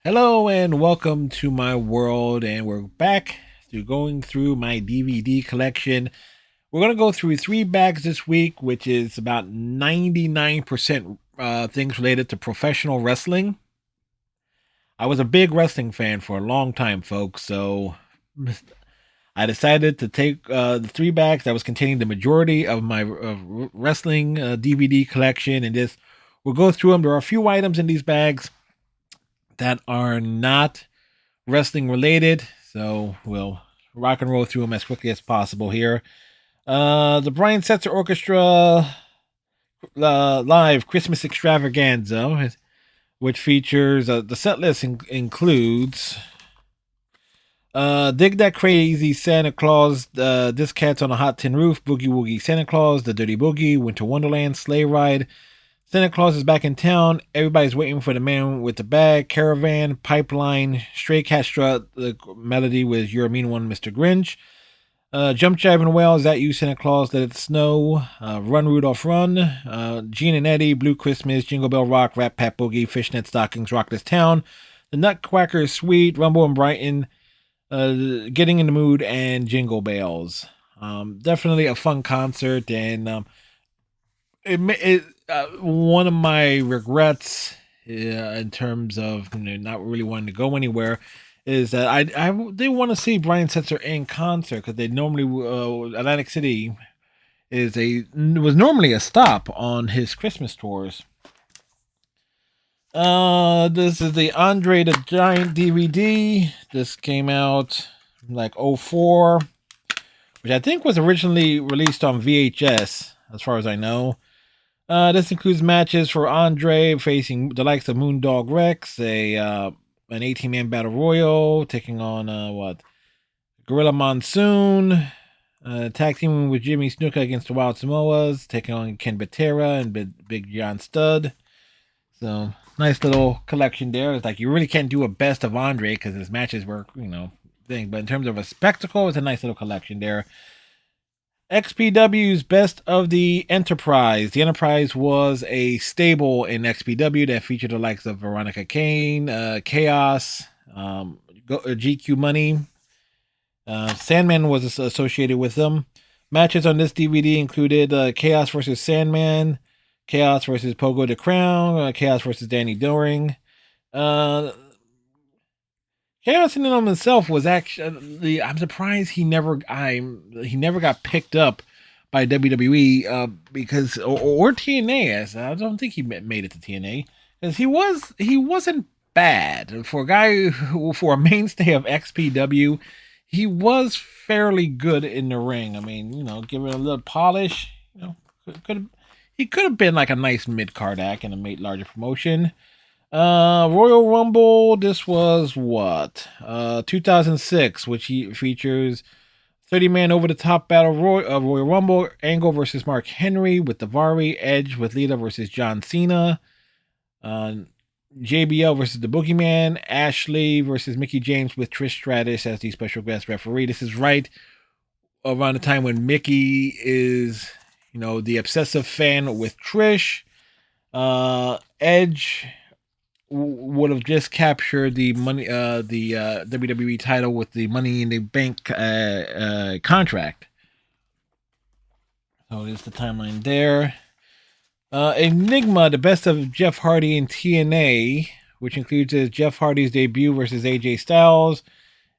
Hello and welcome to my world, and we're back to going through my DVD collection. We're going to go through three bags this week, which is about 99% things related to professional wrestling. I was a big wrestling fan for a long time, folks, so I decided to take the three bags that was containing the majority of my wrestling DVD collection, and just we'll go through them. There are a few items in these bags that are not wrestling related, so we'll rock and roll through them as quickly as possible here. The Brian Setzer Orchestra live Christmas extravaganza, which features the set list includes Dig That Crazy Santa Claus, This Cat's on a Hot Tin Roof, Boogie Woogie Santa Claus, The Dirty Boogie, Winter Wonderland, Sleigh Ride, Santa Claus is Back in Town, Everybody's Waiting for the Man with the Bag, Caravan, Pipeline, Stray Cat Strut, the melody with You're a Mean One, Mr. Grinch, Jump Jive and Well, Is That You, Santa Claus, Let It Snow, Run Rudolph Run, Gene and Eddie, Blue Christmas, Jingle Bell Rock, Rat Pat Boogie, Fishnet Stockings, Rock This Town, The Nutcracker Suite, Rumble and Brighton, Getting in the Mood, and Jingle Bells. Definitely a fun concert, and it one of my regrets in terms of not really wanting to go anywhere is that I did want to see Brian Setzer in concert, because they normally Atlantic City was normally a stop on his Christmas tours. This is the Andre the Giant DVD. This came out like '04, which I think was originally released on VHS, as far as I know. This includes matches for Andre facing the likes of Moondog Rex, an 18-man battle royal, taking on Gorilla Monsoon, tag teaming with Jimmy Snuka against the Wild Samoas, taking on Ken Batera and Big John Studd. So nice little collection there. It's like you really can't do a best of Andre because his matches were thing, but in terms of a spectacle, it's a nice little collection there. XPW's Best of the Enterprise. The Enterprise was a stable in XPW that featured the likes of Veronica Kane, Chaos, GQ Money. Sandman was associated with them. Matches on this DVD included Chaos versus Sandman, Chaos versus Pogo the Crown, Chaos versus Danny Doring. Chaos in and of himself was actually, I'm surprised he never got picked up by WWE because or TNA. I don't think he made it to TNA, because he wasn't bad for a guy for a mainstay of XPW. He was fairly good in the ring. I mean, give it a little polish. He could have been like a nice mid card act in a larger promotion. Royal Rumble. This was what 2006, which features 30-man over the top battle Royal Rumble. Angle versus Mark Henry with Davari. Edge with Lita versus John Cena. JBL versus the Boogeyman. Ashley versus Mickey James with Trish Stratus as the special guest referee. This is right around the time when Mickey is, the obsessive fan with Trish. Edge would have just captured the money, the WWE title with the Money in the Bank contract. So there's the timeline there. Enigma, the best of Jeff Hardy in TNA, which includes Jeff Hardy's debut versus AJ Styles,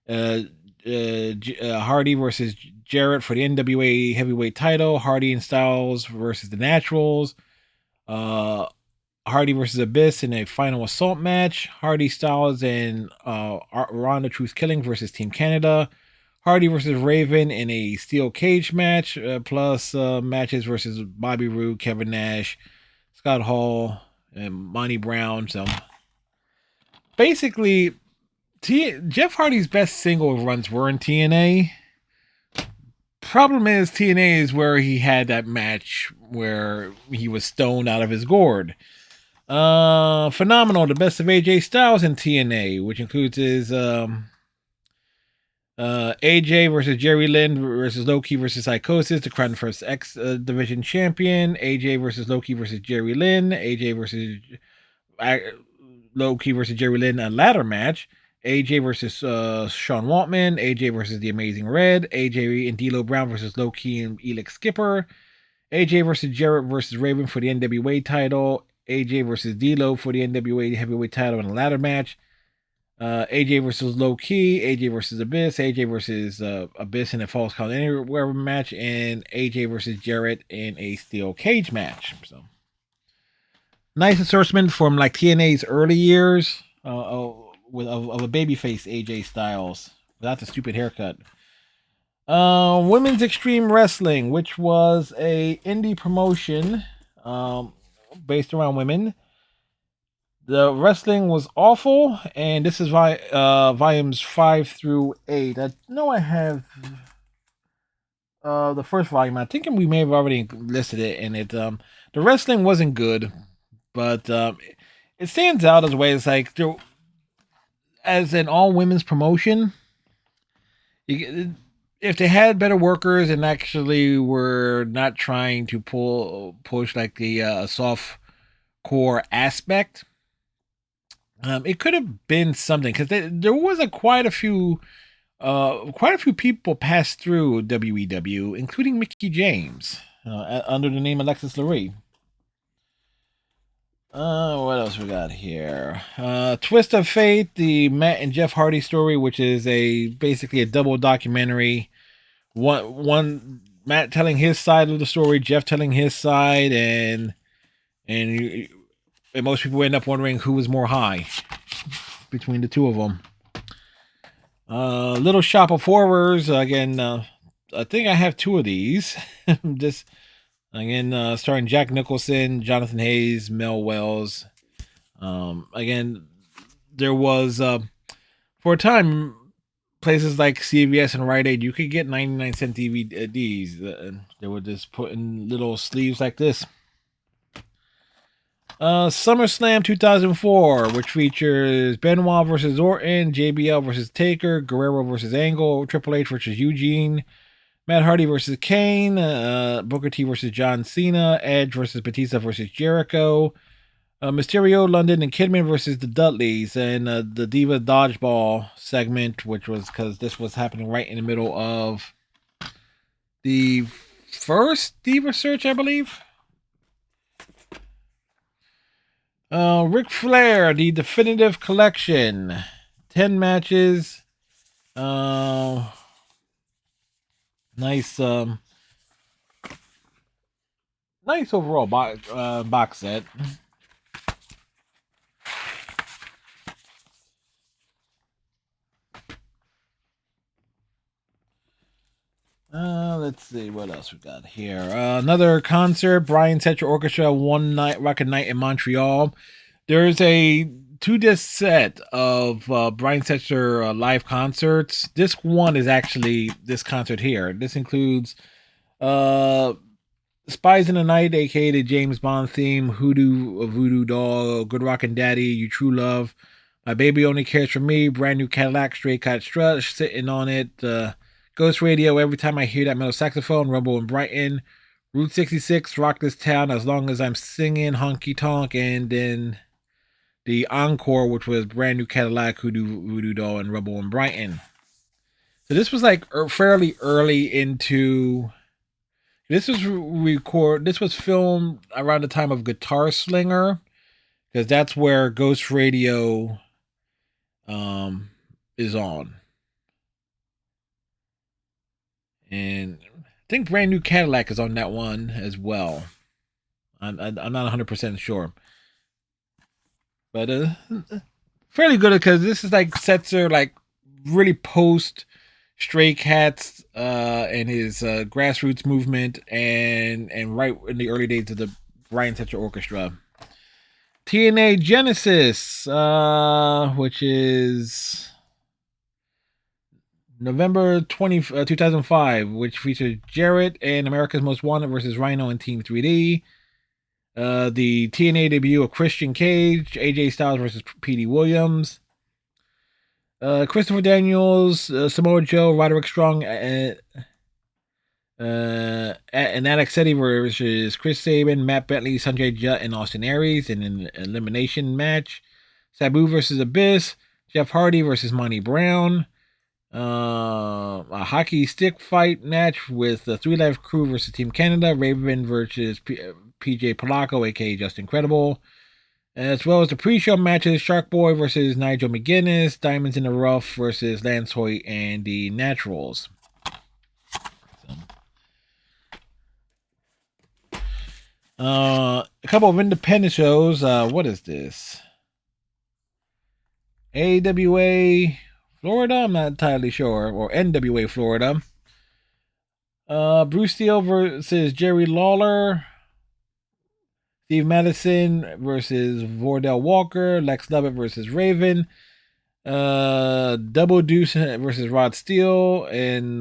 Hardy versus Jarrett for the NWA heavyweight title, Hardy and Styles versus the Naturals, Hardy versus Abyss in a final assault match, Hardy, Styles, and Ronda Truth Killing versus Team Canada, Hardy versus Raven in a steel cage match, plus matches versus Bobby Roode, Kevin Nash, Scott Hall, and Monty Brown. So basically, Jeff Hardy's best single runs were in TNA. Problem is, TNA is where he had that match where he was stoned out of his gourd. Phenomenal, the best of AJ Styles in TNA, which includes his AJ versus Jerry Lynn versus Loki versus Psychosis to crown the first X Division champion. AJ versus Loki versus Jerry Lynn. AJ versus Low Key versus Jerry Lynn, a ladder match. AJ versus Sean Waltman. AJ versus The Amazing Red. AJ and D'Lo Brown versus Low Key and Elix Skipper. AJ versus Jarrett versus Raven for the NWA title. AJ versus D'Lo for the NWA heavyweight title in a ladder match. AJ versus Low Key, AJ versus Abyss, AJ versus Abyss in a Falls Count Anywhere match, and AJ versus Jarrett in a steel cage match. So nice assortment from like TNA's early years of a babyface AJ Styles without the stupid haircut. Women's Extreme Wrestling, which was a indie promotion based around women. The wrestling was awful, and this is volumes 5 through 8. I know I have the first volume. I think we may have already listed it, and the wrestling wasn't good, but it stands out as a way. It's like as an all women's promotion, if they had better workers and actually were not trying to push like the soft core aspect. It could have been something because there was quite a few people passed through WEW, including Mickey James, under the name Alexis Lurie. What else we got here? Twist of Fate, the Matt and Jeff Hardy story, which is basically a double documentary. One Matt telling his side of the story, Jeff telling his side, and most people end up wondering who was more high between the two of them. Little Shop of Horrors. Again, I think I have 2 of these. Just again, starring Jack Nicholson, Jonathan Hayes, Mel Wells. Again, there was for a time places like CVS and Rite Aid, you could get 99-cent DVDs. They were just put in little sleeves like this. SummerSlam 2004, which features Benoit versus Orton, JBL versus Taker, Guerrero versus Angle, Triple H versus Eugene, Matt Hardy versus Kane, Booker T versus John Cena, Edge versus Batista versus Jericho, Mysterio, London, and Kidman versus the Dudleys, and the Diva Dodgeball segment, which was because this was happening right in the middle of the first Diva search, I believe. Ric Flair, the Definitive Collection. 10 matches. Nice nice overall box set. Let's see what else we got here. Another concert, Brian Setzer Orchestra, One Night Rocket Night in Montreal. There's a 2-disc set of Brian Setzer live concerts. Disc 1 is actually this concert here. This includes Spies in the Night, aka the James Bond theme, Hoodoo, Voodoo Doll, Good Rockin' Daddy, You True Love, My Baby Only Cares for Me, Brand New Cadillac, Straight Cat Strut, Sitting on It, Ghost Radio, Every Time I Hear That Metal Saxophone, Rumble in Brighton, Route 66, Rock This Town, As Long As I'm Singing, Honky Tonk, and then the encore, which was Brand New Cadillac, Voodoo Doll, and Rumble in Brighton. So this was like fairly early into. This was filmed around the time of Guitar Slinger, because that's where Ghost Radio is on. And I think Brand New Cadillac is on that one as well. I'm not 100% sure. But fairly good because this is like Setzer, like really post Stray Cats and his grassroots movement and right in the early days of the Brian Setzer Orchestra. TNA Genesis, which is November 2005, which features Jarrett and America's Most Wanted versus Rhino and Team 3D. The TNA debut of Christian Cage, AJ Styles versus Petey Williams. Christopher Daniels, Samoa Joe, Roderick Strong, and Alex City versus Chris Sabin, Matt Bentley, Sanjay Dutt, and Austin Aries in an elimination match. Sabu versus Abyss, Jeff Hardy versus Monty Brown, a hockey stick fight match with the Three Life Crew versus Team Canada, Raven versus PJ Polacco, aka Just Incredible, as well as the pre-show matches: Shark Boy versus Nigel McGuinness, Diamonds in the Rough versus Lance Hoyt and the Naturals. A couple of independent shows. What is this? AWA Florida? I'm not entirely sure. Or NWA Florida. Bruce Steele versus Jerry Lawler. Steve Madison versus Vordell Walker. Lex Lovett versus Raven. Double Deuce versus Rod Steele. And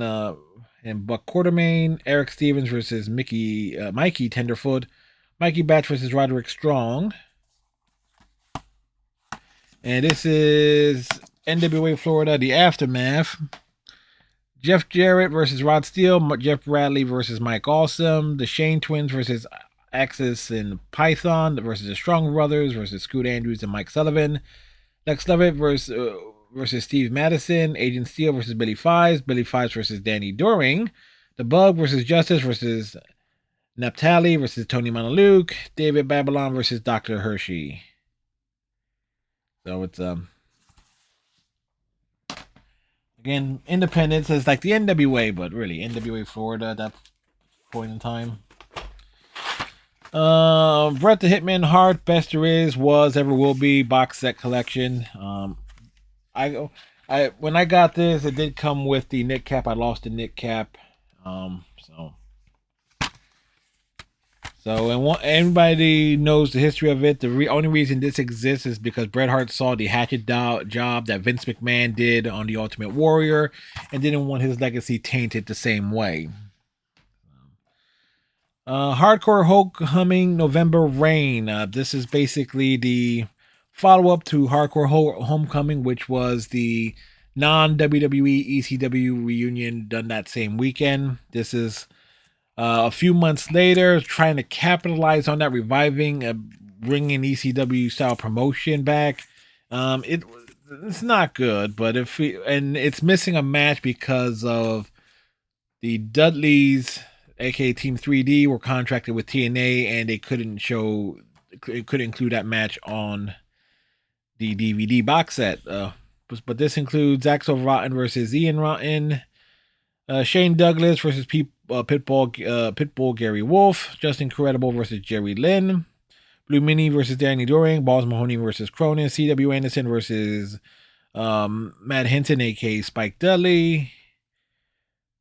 Buck Quartermain. Eric Stevens versus Mikey Tenderfoot. Mikey Batch versus Roderick Strong. And this is NWA Florida, the Aftermath. Jeff Jarrett versus Rod Steele. Jeff Bradley versus Mike Awesome. The Shane Twins versus Axis and Python versus the Strong Brothers versus Scoot Andrews and Mike Sullivan. Lex Lovett versus Steve Madison. Agent Steele versus Billy Fives. Billy Fives versus Danny Doring. The Bug versus Justice versus Naphtali versus Tony Monaluke. David Babylon versus Dr. Hershey. So it's again, independence is like the NWA, but really NWA Florida at that point in time. Bret the Hitman Hart, Best There Is, Was, Ever Will Be box set collection. When I got this, it did come with the knit cap. I lost the knit cap. And anybody knows the history of it. The only reason this exists is because Bret Hart saw the hatchet job that Vince McMahon did on the Ultimate Warrior and didn't want his legacy tainted the same way. Hardcore Homecoming November Rain. This is basically the follow-up to Hardcore Homecoming, which was the non-WWE ECW reunion done that same weekend. This is a few months later, trying to capitalize on that, reviving, bringing ECW style promotion back. It's not good, but it's missing a match because of the Dudleys, aka Team 3D, were contracted with TNA, and they couldn't include that match on the DVD box set. But this includes Axel Rotten versus Ian Rotten. Shane Douglas versus Pitbull Gary Wolf. Justin Credible versus Jerry Lynn. Blue Mini versus Danny Doring. Balls Mahoney versus Cronin. C.W. Anderson versus Matt Hinton, aka Spike Dudley.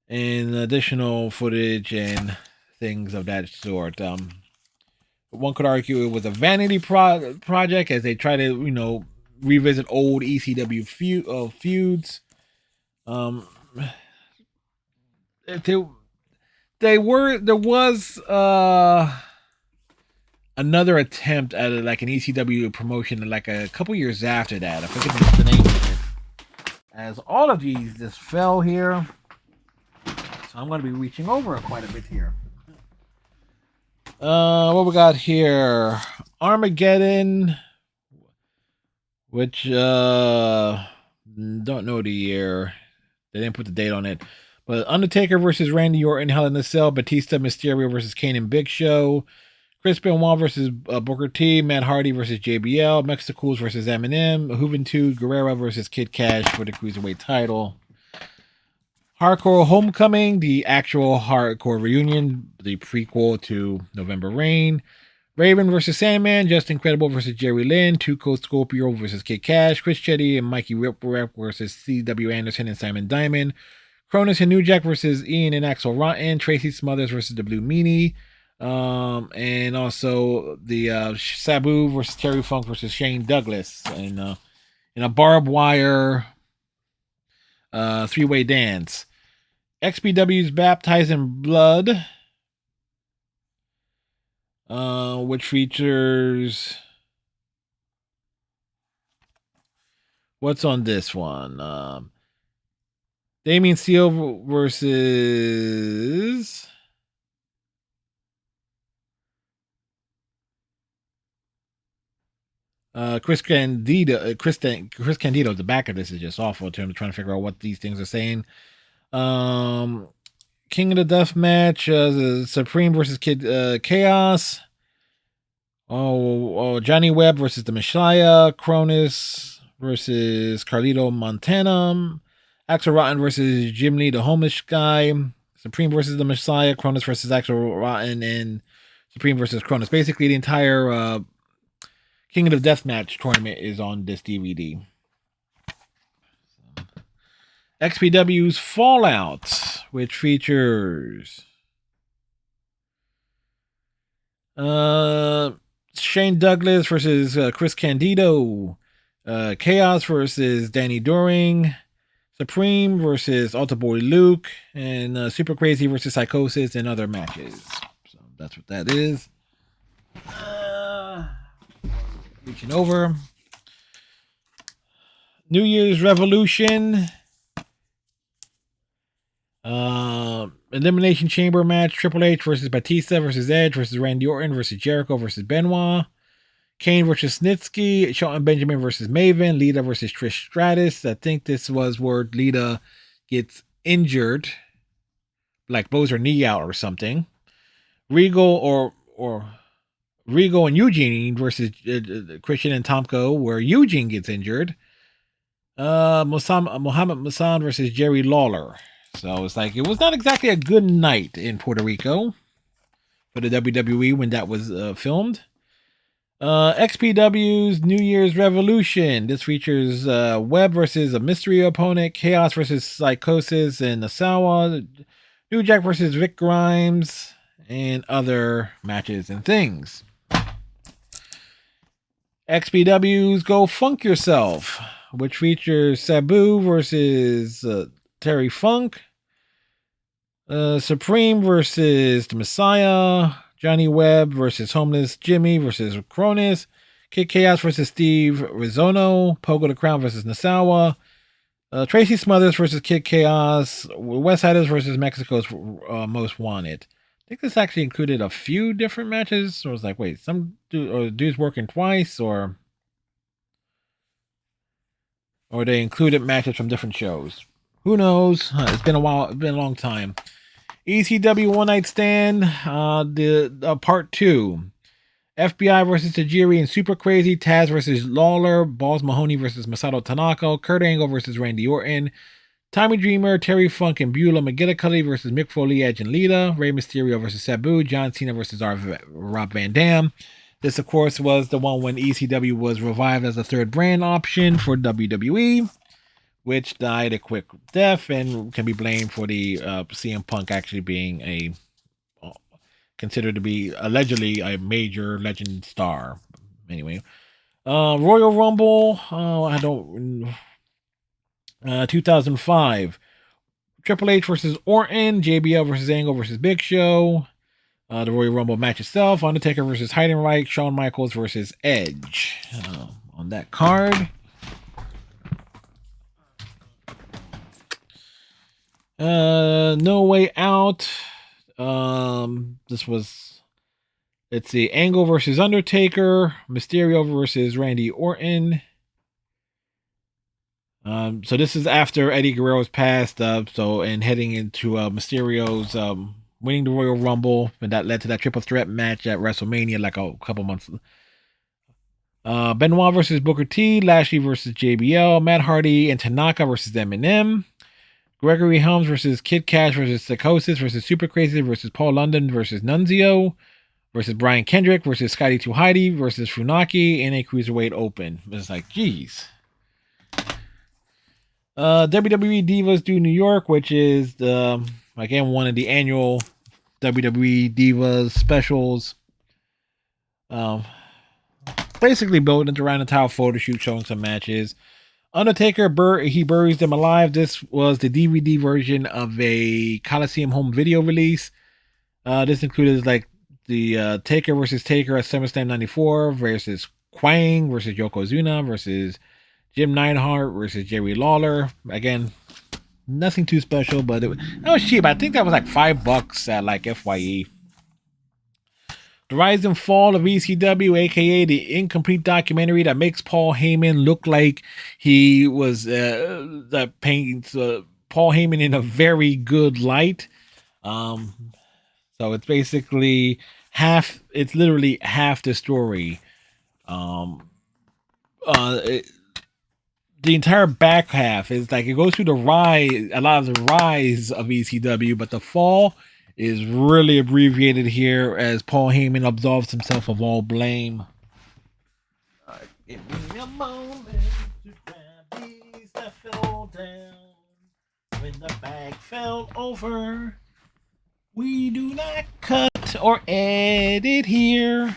And additional footage and things of that sort. One could argue it was a vanity project as they try to, revisit old ECW feuds. There was another attempt at like an ECW promotion like a couple years after that. I forget the name of it. As all of these just fell here, so I'm going to be reaching over quite a bit here. What we got here? Armageddon, which don't know the year. They didn't put the date on it. But Undertaker versus Randy Orton, Hell in a Cell, Batista Mysterio versus Kane and Big Show, Chris Benoit versus Booker T, Matt Hardy versus JBL, Mexicools versus Eminem, Juventud Guerrera versus Kid Cash for the Cruiserweight title. Hardcore Homecoming, the actual Hardcore reunion, the prequel to November Rain. Raven versus Sandman, Justin Credible versus Jerry Lynn, Two Coast Scorpio versus Kid Cash, Chris Chetty and Mikey Rip versus C.W. Anderson and Simon Diamond. Cronus and New Jack versus Ian and Axel Rotten. Tracy Smothers versus the Blue Meanie. And also the Sabu versus Terry Funk versus Shane Douglas. And in a barbed wire three-way dance. XPW's Baptized in Blood. Which features... What's on this one? Damien Steele versus Chris Candido, Chris Candido. The back of this is just awful to him, trying to figure out what these things are saying. King of the Death Match, Supreme versus Kid Chaos. Johnny Webb versus the Messiah. Cronus versus Carlito Montana. Axel Rotten versus Jim Lee, the homeless guy. Supreme versus the Messiah. Cronus versus Axel Rotten, and Supreme versus Cronus. Basically, the entire King of the Death Match tournament is on this DVD. XPW's Fallout, which features Shane Douglas versus Chris Candido, Chaos versus Danny Doring, Supreme versus Altar Boy Luke, and Super Crazy versus Psychosis, and other matches. So that's what that is. Reaching over. New Year's Revolution. Elimination Chamber match. Triple H versus Batista versus Edge versus Randy Orton versus Jericho versus Benoit. Kane versus Snitsky. Shelton Benjamin versus Maven. Lita versus Trish Stratus. I think this was where Lita gets injured, like blows her knee out or something. Regal and Eugene versus Christian and Tomko, where Eugene gets injured. Muhammad Musan versus Jerry Lawler. So it's like, it was not exactly a good night in Puerto Rico for the WWE when that was filmed. XPW's New Year's Revolution. This features Webb versus a mystery opponent, Chaos versus Psychosis and Nasawa, New Jack versus Vic Grimes, and other matches and things. XPW's Go Funk Yourself, which features Sabu versus Terry Funk, Supreme versus the Messiah, Johnny Webb versus Homeless Jimmy versus Cronus, Kid Chaos versus Steve Rizzono, Pogo the Crown versus Nasawa, Tracy Smothers versus Kid Chaos, Westsiders versus Mexico's Most Wanted. I think this actually included a few different matches. So I was like, wait, some dudes working twice, or they included matches from different shows. Who knows? It's been a while. It's been a long time. ECW One Night Stand, the part 2. FBI versus Tajiri and Super Crazy. Taz versus Lawler. Balls Mahoney versus Masato Tanaka. Kurt Angle versus Randy Orton. Tommy Dreamer, Terry Funk, and Beulah McGillicuddy versus Mick Foley, Edge, and Lita. Rey Mysterio versus Sabu. John Cena versus Rob Van Dam. This, of course, was the one when ECW was revived as a third brand option for WWE, which died a quick death and can be blamed for the CM Punk actually being considered to be allegedly a major legend star. Anyway, Royal Rumble, 2005. Triple H versus Orton, JBL versus Angle versus Big Show. The Royal Rumble match itself, Undertaker versus Heidenreich, Shawn Michaels versus Edge on that card. No Way Out. This was, let's see, Angle versus Undertaker, Mysterio versus Randy Orton. So this is after Eddie Guerrero's passed, and heading into Mysterio's winning the Royal Rumble, and that led to that triple threat match at WrestleMania like a couple months. Benoit versus Booker T, Lashley versus JBL, Matt Hardy and Tanaka versus Eminem. Gregory Helms versus Kid Cash versus Psychosis versus Super Crazy versus Paul London versus Nunzio versus Brian Kendrick versus Scotty 2 Heidi versus Funaki in a Cruiserweight Open. It's like, geez. WWE Divas Do New York, which is again one of the annual WWE Divas specials. Basically building around the towel photo shoot showing some matches. Undertaker, he buries them alive. This was the DVD version of a Coliseum home video release. This included like the Taker versus Taker at SummerSlam 94 versus Kwang versus Yokozuna versus Jim Neidhart versus Jerry Lawler. Again, nothing too special, but that was cheap. I think that was like $5 at like FYE. The Rise and Fall of ECW, aka the incomplete documentary that makes Paul Heyman look like he was that paints Paul Heyman in a very good light. So it's basically half. It's literally half the story. Um, the entire back half is like it goes through the rise, a lot of the rise of ECW, but the fall is really abbreviated here as Paul Heyman absolves himself of all blame. Give me a moment to grab these that fell down when the bag fell over. We do not cut or edit here.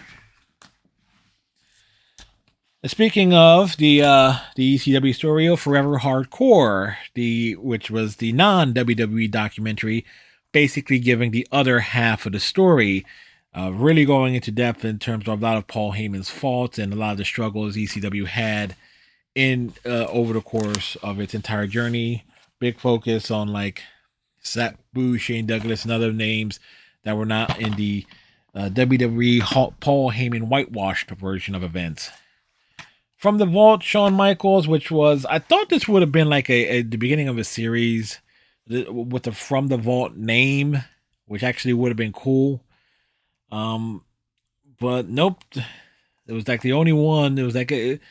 Speaking of the ECW story of Forever Hardcore, which was the non-WWE documentary, basically giving the other half of the story, really going into depth in terms of a lot of Paul Heyman's faults and a lot of the struggles ECW had in over the course of its entire journey. Big focus on like Sabu, Shane Douglas, and other names that were not in the WWE Paul Heyman whitewashed version of events. From the Vault, Shawn Michaels, which was, I thought this would have been like the beginning of a series with the From the Vault name, which actually would have been cool. But nope, it was like the only one. It was like it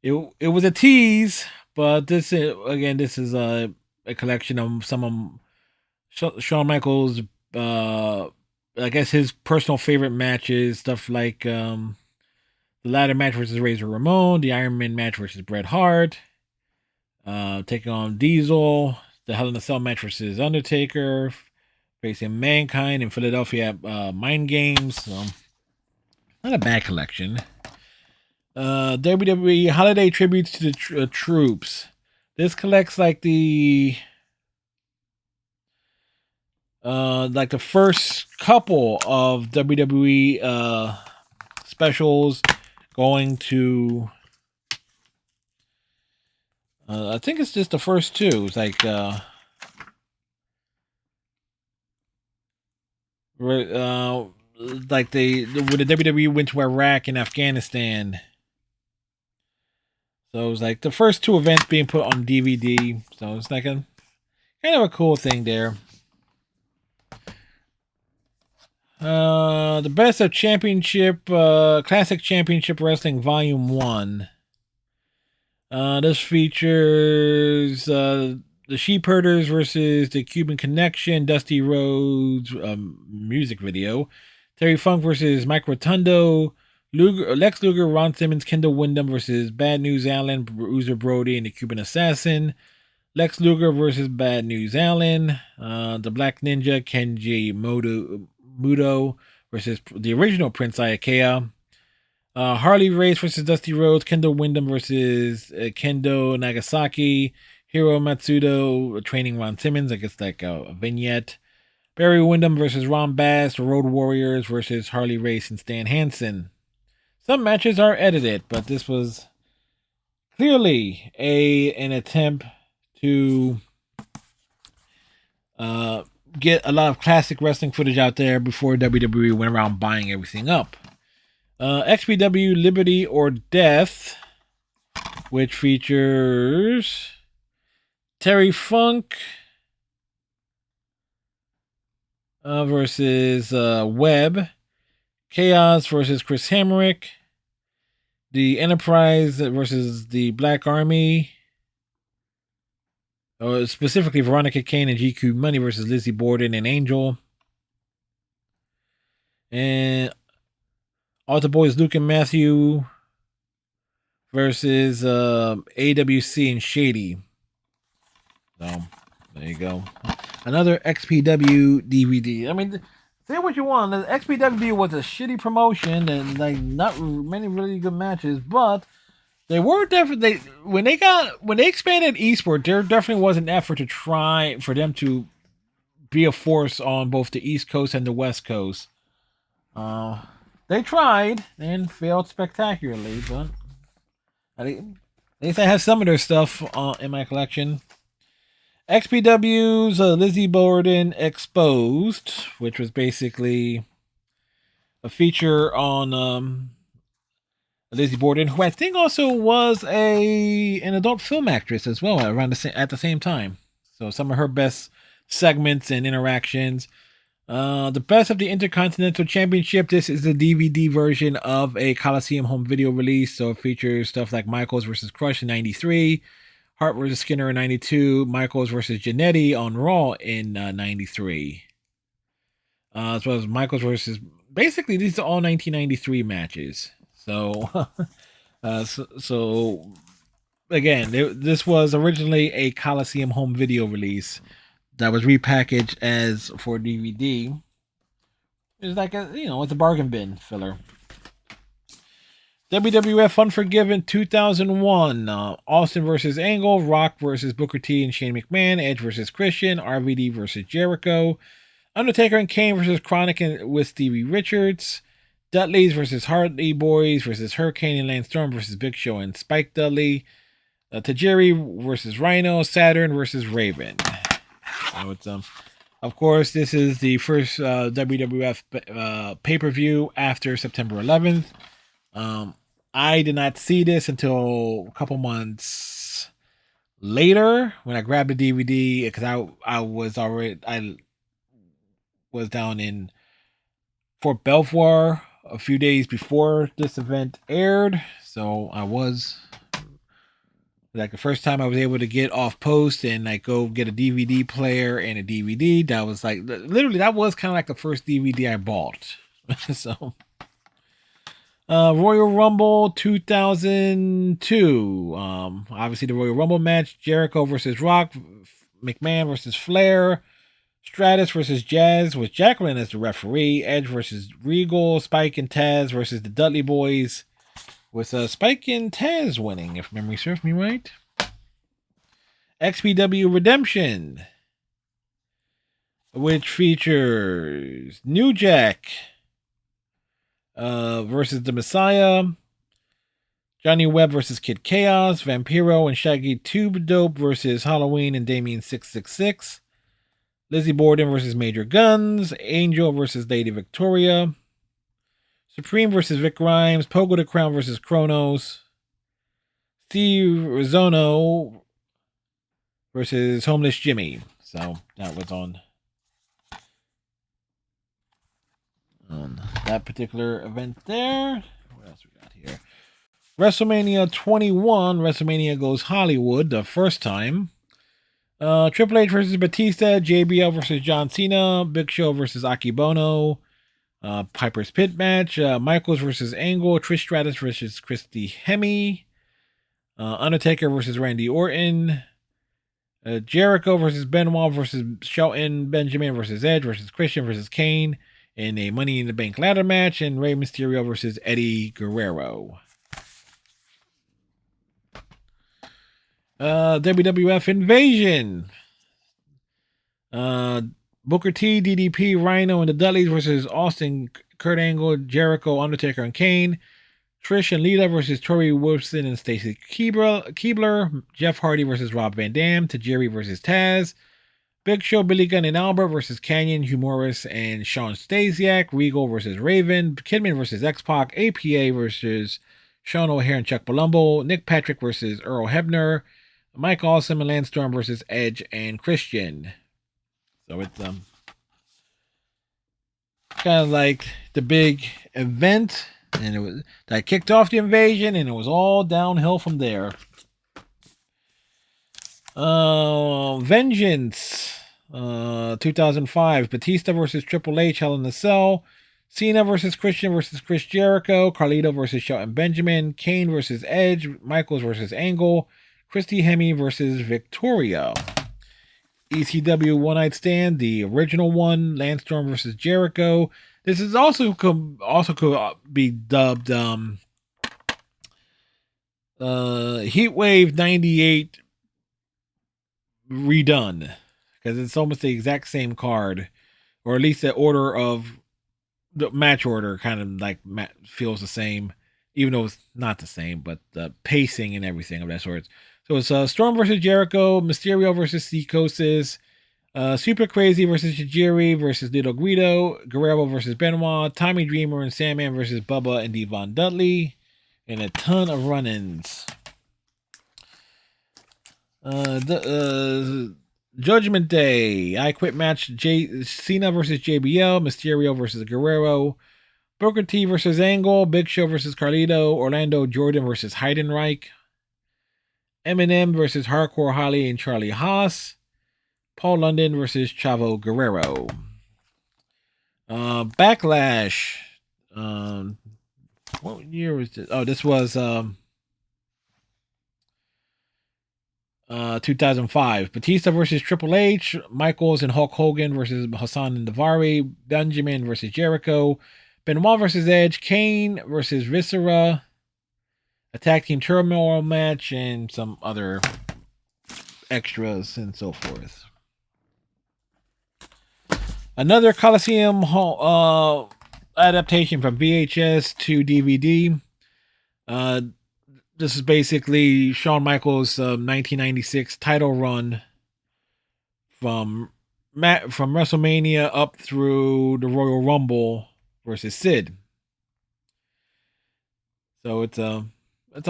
was a tease, but this is a collection of some of Shawn Michaels, I guess his personal favorite matches, stuff like the ladder match versus Razor Ramon, the Iron Man match versus Bret Hart, taking on Diesel, the Hell in a Cell match versus Undertaker, facing Mankind in Philadelphia at Mind Games. So, not a bad collection. WWE Holiday Tributes to the Troops. This collects like the first couple of WWE specials going to I think it's just the first two. It's like when the WWE went to Iraq and Afghanistan. So it was like the first two events being put on DVD. So it's like a kind of a cool thing there. The Best of Championship, Classic Championship Wrestling Volume 1. This features the Sheepherders versus the Cuban Connection, Dusty Rhodes music video. Terry Funk versus Mike Rotundo. Lex Luger, Ron Simmons, Kendall Windham versus Bad News Allen, Bruiser Brody, and the Cuban Assassin. Lex Luger versus Bad News Allen. The Black Ninja, Kenji Muto versus the original Prince Iaukea. Harley Race versus Dusty Rhodes. Kendall Windham versus Kendo Nagasaki. Hiro Matsudo training Ron Simmons. I guess like a vignette. Barry Windham versus Ron Bass. The Road Warriors versus Harley Race and Stan Hansen. Some matches are edited, but this was clearly an attempt to get a lot of classic wrestling footage out there before WWE went around buying everything up. XPW Liberty or Death, which features Terry Funk versus Webb, Chaos versus Chris Hamrick, the Enterprise versus the Black Army, specifically Veronica Kane and GQ Money versus Lizzie Borden and Angel, and Altar Boys Luke and Matthew versus AWC and Shady. So there you go. Another XPW DVD. I mean, say what you want. The XPW was a shitty promotion and like not many really good matches, but they were definitely when they expanded eastward, there definitely was an effort to try for them to be a force on both the East Coast and the West Coast. They tried and failed spectacularly, but at least I have some of their stuff in my collection. XPW's Lizzie Borden Exposed, which was basically a feature on Lizzie Borden, who I think also was an adult film actress as well around at the same time. So some of her best segments and interactions. The best of the Intercontinental Championship. This is the DVD version of a Coliseum home video release. So it features stuff like Michaels versus Crush in '93, Hart versus Skinner in '92, Michaels versus Jannetty on Raw in '93. As well as Michaels versus. Basically, these are all 1993 matches. So, so again, this was originally a Coliseum home video release that was repackaged as for DVD. It's like it's a bargain bin filler. WWF Unforgiven 2001. Austin versus Angle, Rock versus Booker T and Shane McMahon, Edge versus Christian, RVD versus Jericho, Undertaker and Kane versus Chronic with Stevie Richards, Dudley's versus Hardy Boys versus Hurricane and Lance Storm versus Big Show and Spike Dudley, Tajiri versus Rhino, Saturn versus Raven. So it's of course, this is the first WWF pay-per-view after September 11th. I did not see this until a couple months later when I grabbed the DVD because I was down in Fort Belvoir a few days before this event aired, so I was like the first time I was able to get off post and like go get a DVD player and a DVD. That was like literally that was kind of like the first DVD I bought. So Royal Rumble 2002. Obviously the Royal Rumble match: Jericho versus Rock, McMahon versus Flair, Stratus versus Jazz with Jacqueline as the referee, Edge versus Regal, Spike and Taz versus the Dudley Boys, with Spike and Taz winning, if memory serves me right. XPW Redemption, which features New Jack versus the Messiah, Johnny Webb versus Kid Chaos, Vampiro and Shaggy Tube Dope versus Halloween and Damien 666, Lizzie Borden versus Major Guns, Angel versus Lady Victoria, Supreme versus Vic Grimes, Pogo the Crown versus Kronos, Steve Rizzono versus Homeless Jimmy. So that was on that particular event there. What else we got here? WrestleMania 21. WrestleMania Goes Hollywood the first time. Triple H versus Batista, JBL versus John Cena, Big Show versus Akibono, Piper's Pit match, Michaels versus Angle, Trish Stratus versus Christy Hemme, Undertaker versus Randy Orton, Jericho versus Benoit versus Shelton Benjamin versus Edge versus Christian versus Kane in a Money in the Bank ladder match, and Rey Mysterio versus Eddie Guerrero. WWF Invasion. Booker T, DDP, Rhino, and the Dudleys versus Austin, Kurt Angle, Jericho, Undertaker, and Kane. Trish and Lita versus Tori Wilson and Stacy Keibler. Jeff Hardy versus Rob Van Dam. Tajiri versus Taz. Big Show, Billy Gunn, and Albert versus Canyon, Hugh Morris, and Sean Stasiak. Regal versus Raven. Kidman versus X-Pac. APA versus Sean O'Hare and Chuck Palumbo. Nick Patrick versus Earl Hebner. Mike Awesome and Lance Storm versus Edge and Christian. So it's kind of like the big event, and it was that kicked off the invasion, and it was all downhill from there. Vengeance, 2005. Batista versus Triple H, Hell in a Cell. Cena versus Christian versus Chris Jericho. Carlito versus Shelton Benjamin. Kane versus Edge. Michaels versus Angle. Christy Hemme versus Victoria. ECW One Night Stand, the original one, Lance Storm versus Jericho. This is also could be dubbed Heatwave 98 redone, because it's almost the exact same card, or at least the order of the match order kind of like feels the same, even though it's not the same, but the pacing and everything of that sort. So it's Storm versus Jericho, Mysterio versus Psychosis, Super Crazy versus Tajiri versus Little Guido, Guerrero versus Benoit, Tommy Dreamer and Sandman versus Bubba and Devon Dudley, and a ton of run-ins. Judgment Day, I Quit match, Cena versus JBL, Mysterio versus Guerrero, Booker T versus Angle, Big Show versus Carlito, Orlando Jordan versus Heidenreich, Eminem versus Hardcore Holly and Charlie Haas, Paul London versus Chavo Guerrero. Backlash. What year was this? Oh, this was 2005. Batista versus Triple H, Michaels and Hulk Hogan versus Hassan and Daivari, Benjamin versus Jericho, Benoit versus Edge, Kane versus Viscera, a tag team turmoil match, and some other extras and so forth. Another Coliseum adaptation from VHS to DVD. This is basically Shawn Michaels' 1996 title run from WrestleMania up through the Royal Rumble versus Sid. So it's a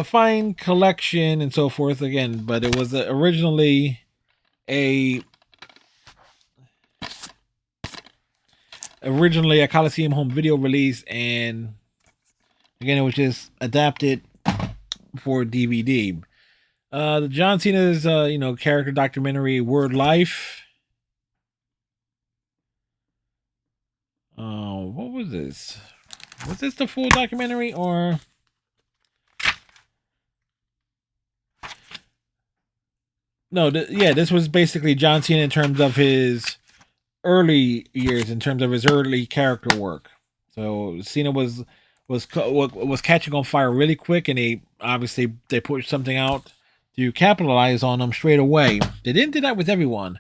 fine collection and so forth again, but it was originally a Coliseum home video release, and again it was just adapted for DVD. The John Cena's character documentary Word Life. What was this? Was this the full documentary or? No, this was basically John Cena in terms of his early years, in terms of his early character work. So Cena was catching on fire really quick, and they put something out to capitalize on them straight away. They didn't do that with everyone.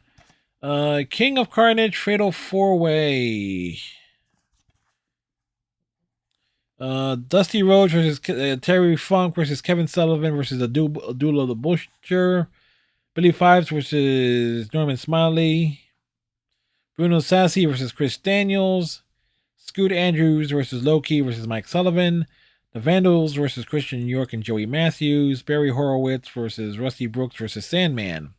King of Carnage Fatal 4-Way. Dusty Rhodes versus Terry Funk versus Kevin Sullivan versus Abdullah the Butcher. Billy Fives versus Norman Smiley. Bruno Sassi versus Chris Daniels. Scoot Andrews versus Loki versus Mike Sullivan. The Vandals versus Christian York and Joey Matthews. Barry Horowitz versus Rusty Brooks versus Sandman.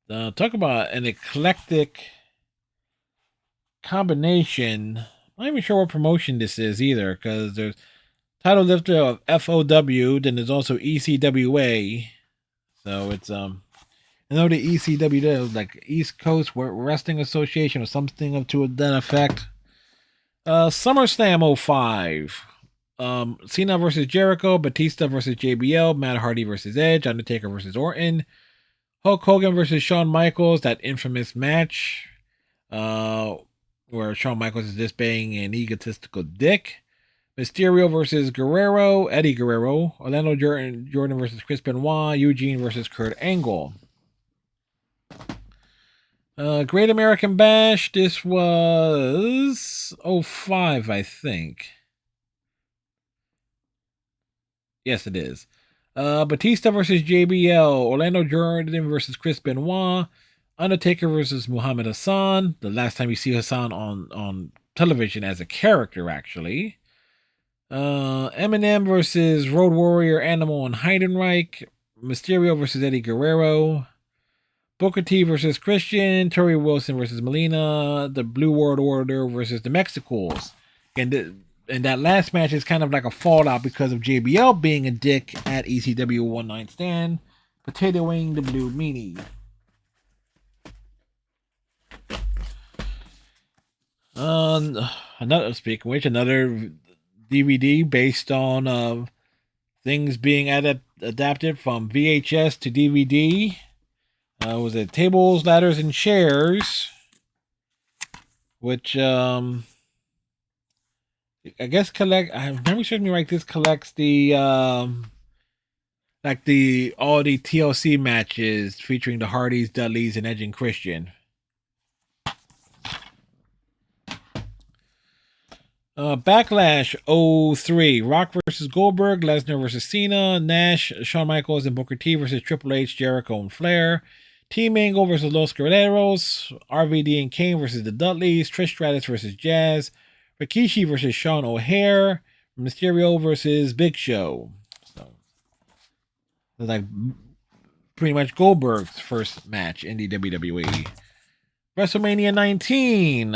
Talk about an eclectic combination. I'm not even sure what promotion this is either, because there's title lifter of FOW, then there's also ECWA. So it's I know the ECW is like East Coast Wrestling Association or something to that effect. SummerSlam 05. Cena versus Jericho, Batista versus JBL, Matt Hardy versus Edge, Undertaker versus Orton, Hulk Hogan versus Shawn Michaels, that infamous match where Shawn Michaels is just being an egotistical dick. Mysterio versus Guerrero, Eddie Guerrero, Orlando Jordan versus Chris Benoit, Eugene versus Kurt Angle. Great American Bash, this was 05, I think. Yes, it is. Batista versus JBL, Orlando Jordan versus Chris Benoit, Undertaker versus Muhammad Hassan. The last time you see Hassan on television as a character, actually. Eminem versus Road Warrior, Animal and Heidenreich. Mysterio versus Eddie Guerrero. Booker T versus Christian. Tori Wilson versus Melina. The Blue World Order versus the Mexicals. And that last match is kind of like a fallout because of JBL being a dick at ECW One Night Stand, potatoing the Blue Meanie. Another DVD based on things being adapted from VHS to DVD. Was it Tables, Ladders, and Chairs, which I guess memory serves me right, this collects the all the TLC matches featuring the Hardys, Dudleys, and Edge and Christian. Backlash '03. Rock versus Goldberg, Lesnar versus Cena, Nash, Shawn Michaels, and Booker T versus Triple H, Jericho, and Flair. Team Angle versus Los Guerreros, RVD and Kane versus the Dudleys, Trish Stratus versus Jazz, Rikishi versus Sean O'Hare, Mysterio versus Big Show. So, like pretty much Goldberg's first match in the WWE. WrestleMania 19.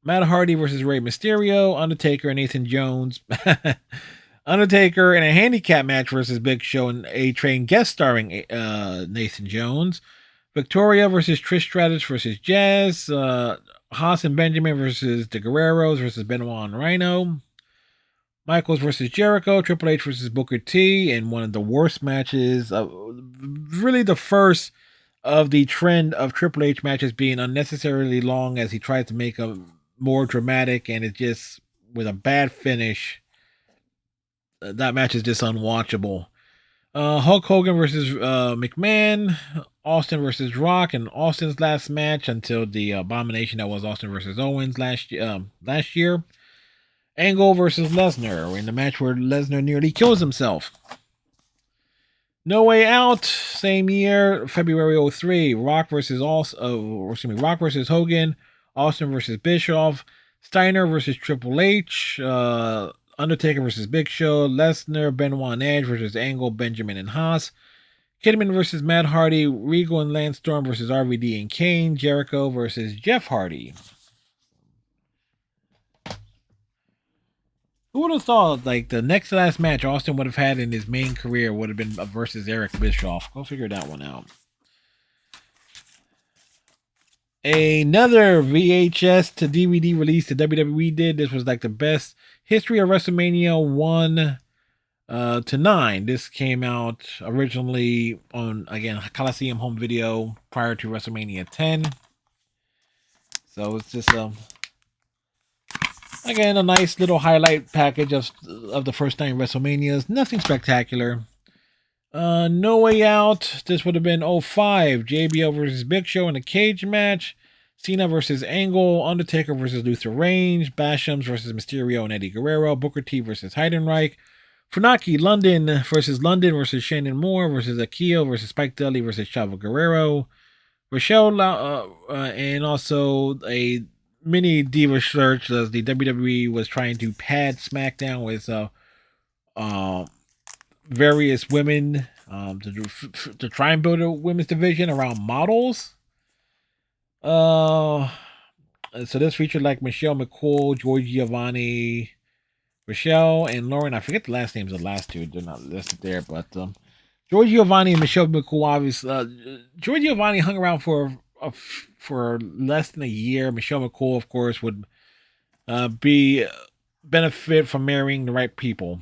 Matt Hardy versus Rey Mysterio, Undertaker and Nathan Jones. Undertaker in a handicap match versus Big Show and A-Train guest starring Nathan Jones. Victoria versus Trish Stratus versus Jazz. Haas and Benjamin versus the Guerreros versus Benoit and Rhino. Michaels versus Jericho. Triple H versus Booker T. And one of the worst matches, really the first of the trend of Triple H matches being unnecessarily long as he tried to make them more dramatic, and it just, with a bad finish, that match is just unwatchable. Hulk Hogan versus McMahon, Austin versus Rock, and Austin's last match until the abomination that was Austin versus Owens last year. Angle versus Lesnar in the match where Lesnar nearly kills himself. No Way Out, same year, February '03. Rock versus Hogan, Austin versus Bischoff, Steiner versus Triple H, Undertaker versus Big Show, Lesnar, Benoit and Edge versus Angle, Benjamin and Haas, Kidman versus Matt Hardy, Regal and Lance Storm versus RVD and Kane, Jericho versus Jeff Hardy. Who would have thought, like, the next to last match Austin would have had in his main career would have been versus Eric Bischoff? Go figure that one out. Another VHS to DVD release that WWE did. This was like the best history of WrestleMania 1 to 9. This came out originally on, again, Coliseum home video prior to WrestleMania 10. So it's just again, a nice little highlight package of the first 9 WrestleManias. Nothing spectacular. No Way Out. This would have been '05. JBL versus Big Show in a cage match. Cena versus Angle. Undertaker versus Luther Reigns. Bashams versus Mysterio and Eddie Guerrero. Booker T versus Heidenreich. Funaki London versus Shannon Moore versus Akio versus Spike Dudley versus Chavo Guerrero. Rochelle and also a mini diva search as the WWE was trying to pad SmackDown with various women to try and build a women's division around models. So this featured like Michelle McCool, Joy Giovanni, Rochelle, and Lauren. I forget the last names of the last two. They're not listed there, but Joy Giovanni and Michelle McCool, obviously. Joy Giovanni hung around for less than a year. Michelle McCool, of course, would benefit from marrying the right people.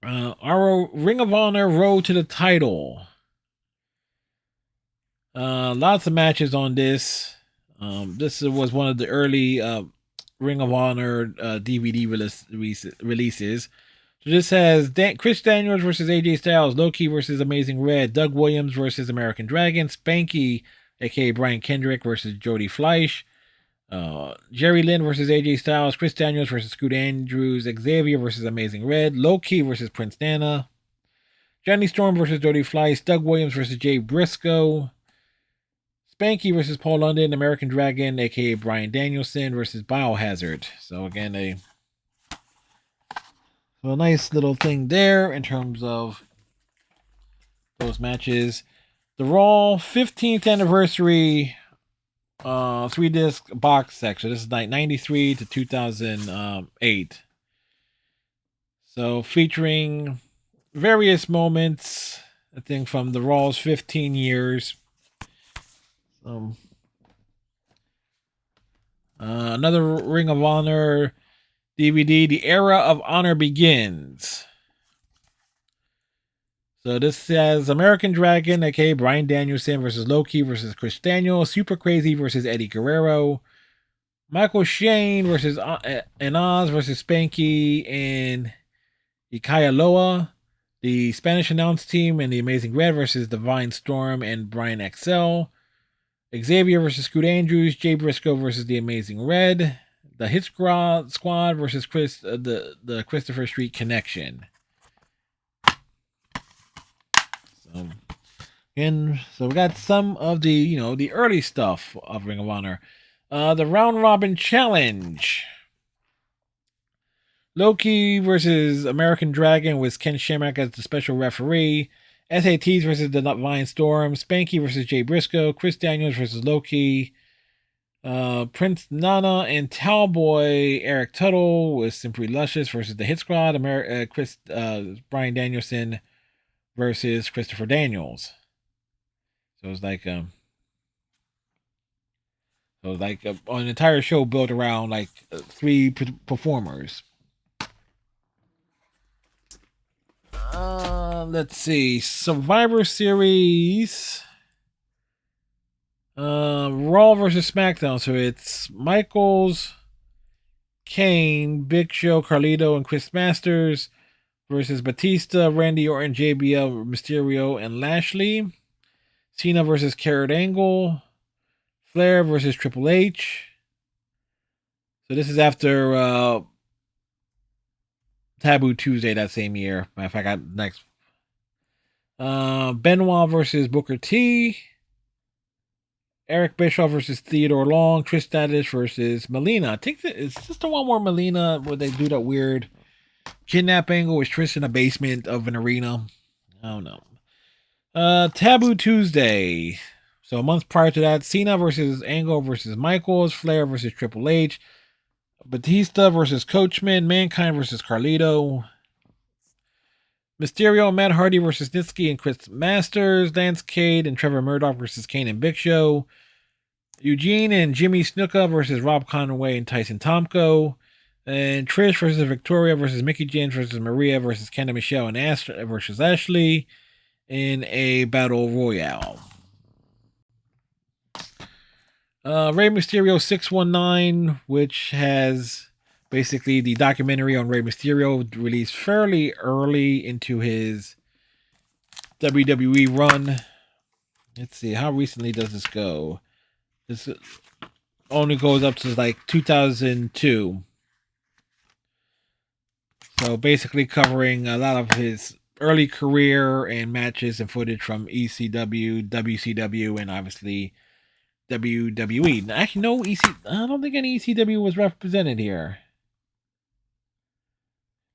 Our Ring of Honor road to the title. Lots of matches on this. This was one of the early Ring of Honor DVD releases. So this has Chris Daniels versus AJ Styles, Low-Key versus Amazing Red, Doug Williams versus American Dragon, Spanky, aka Brian Kendrick versus Jody Fleisch, Jerry Lynn versus AJ Styles, Chris Daniels versus Scoot Andrews, Xavier versus Amazing Red, Low-Key versus Prince Nana, Johnny Storm versus Jody Fleisch, Doug Williams versus Jay Briscoe, Spanky versus Paul London, American Dragon, aka Brian Danielson versus Biohazard. So again, a nice little thing there in terms of those matches. The Raw 15th anniversary 3-disc box set. So this is like 93 to 2008. So featuring various moments, I think, from the Raw's 15 years. Another Ring of Honor DVD, The Era of Honor Begins. So this says American Dragon, aka Brian Danielson versus Low-Key versus Chris Daniels, Super Crazy versus Eddie Guerrero, Michael Shane versus Oz versus Spanky and Ikaya Loa, the Spanish announce team and the Amazing Red versus Divine Storm and Brian XL, Xavier versus Scoot Andrews, Jay Briscoe versus the Amazing Red, the Hit Squad versus the Christopher Street Connection. So we got some of the the early stuff of Ring of Honor. The Round Robin Challenge. Loki versus American Dragon with Ken Shamrock as the special referee. SATs versus the Divine Storm. Spanky versus Jay Briscoe. Chris Daniels versus Loki. Prince Nana and Towboy Eric Tuttle with Simply Luscious versus the Hit Squad. Brian Danielson versus Christopher Daniels. So it's like an entire show built around like 3 performers. Let's see. Survivor Series. Raw versus SmackDown. So it's Michaels, Kane, Big Show, Carlito, and Chris Masters versus Batista, Randy Orton, JBL, Mysterio, and Lashley. Cena versus Kurt Angle. Flair versus Triple H. So this is after Taboo Tuesday that same year. Matter of fact, I got next. Benoit versus Booker T. Eric Bischoff versus Theodore Long. Trish Stratus versus Melina. I think it's just the one more Melina where they do that weird kidnap angle with Trish in the basement of an arena. I don't know. Taboo Tuesday. So a month prior to that, Cena versus Angle versus Michaels. Flair versus Triple H. Batista versus Coachman. Mankind versus Carlito. Mysterio, Matt Hardy versus Nitsky and Chris Masters. Lance Cade and Trevor Murdoch versus Kane and Big Show. Eugene and Jimmy Snuka versus Rob Conway and Tyson Tomko. And Trish versus Victoria versus Mickey James versus Maria versus Kendra Michelle and versus Ashley in a battle royale. Rey Mysterio 619, which has basically the documentary on Rey Mysterio, released fairly early into his WWE run. Let's see, how recently does this go? This only goes up to like 2002. So basically covering a lot of his early career and matches and footage from ECW, WCW, and obviously WWE. Actually, no I don't think any ECW was represented here.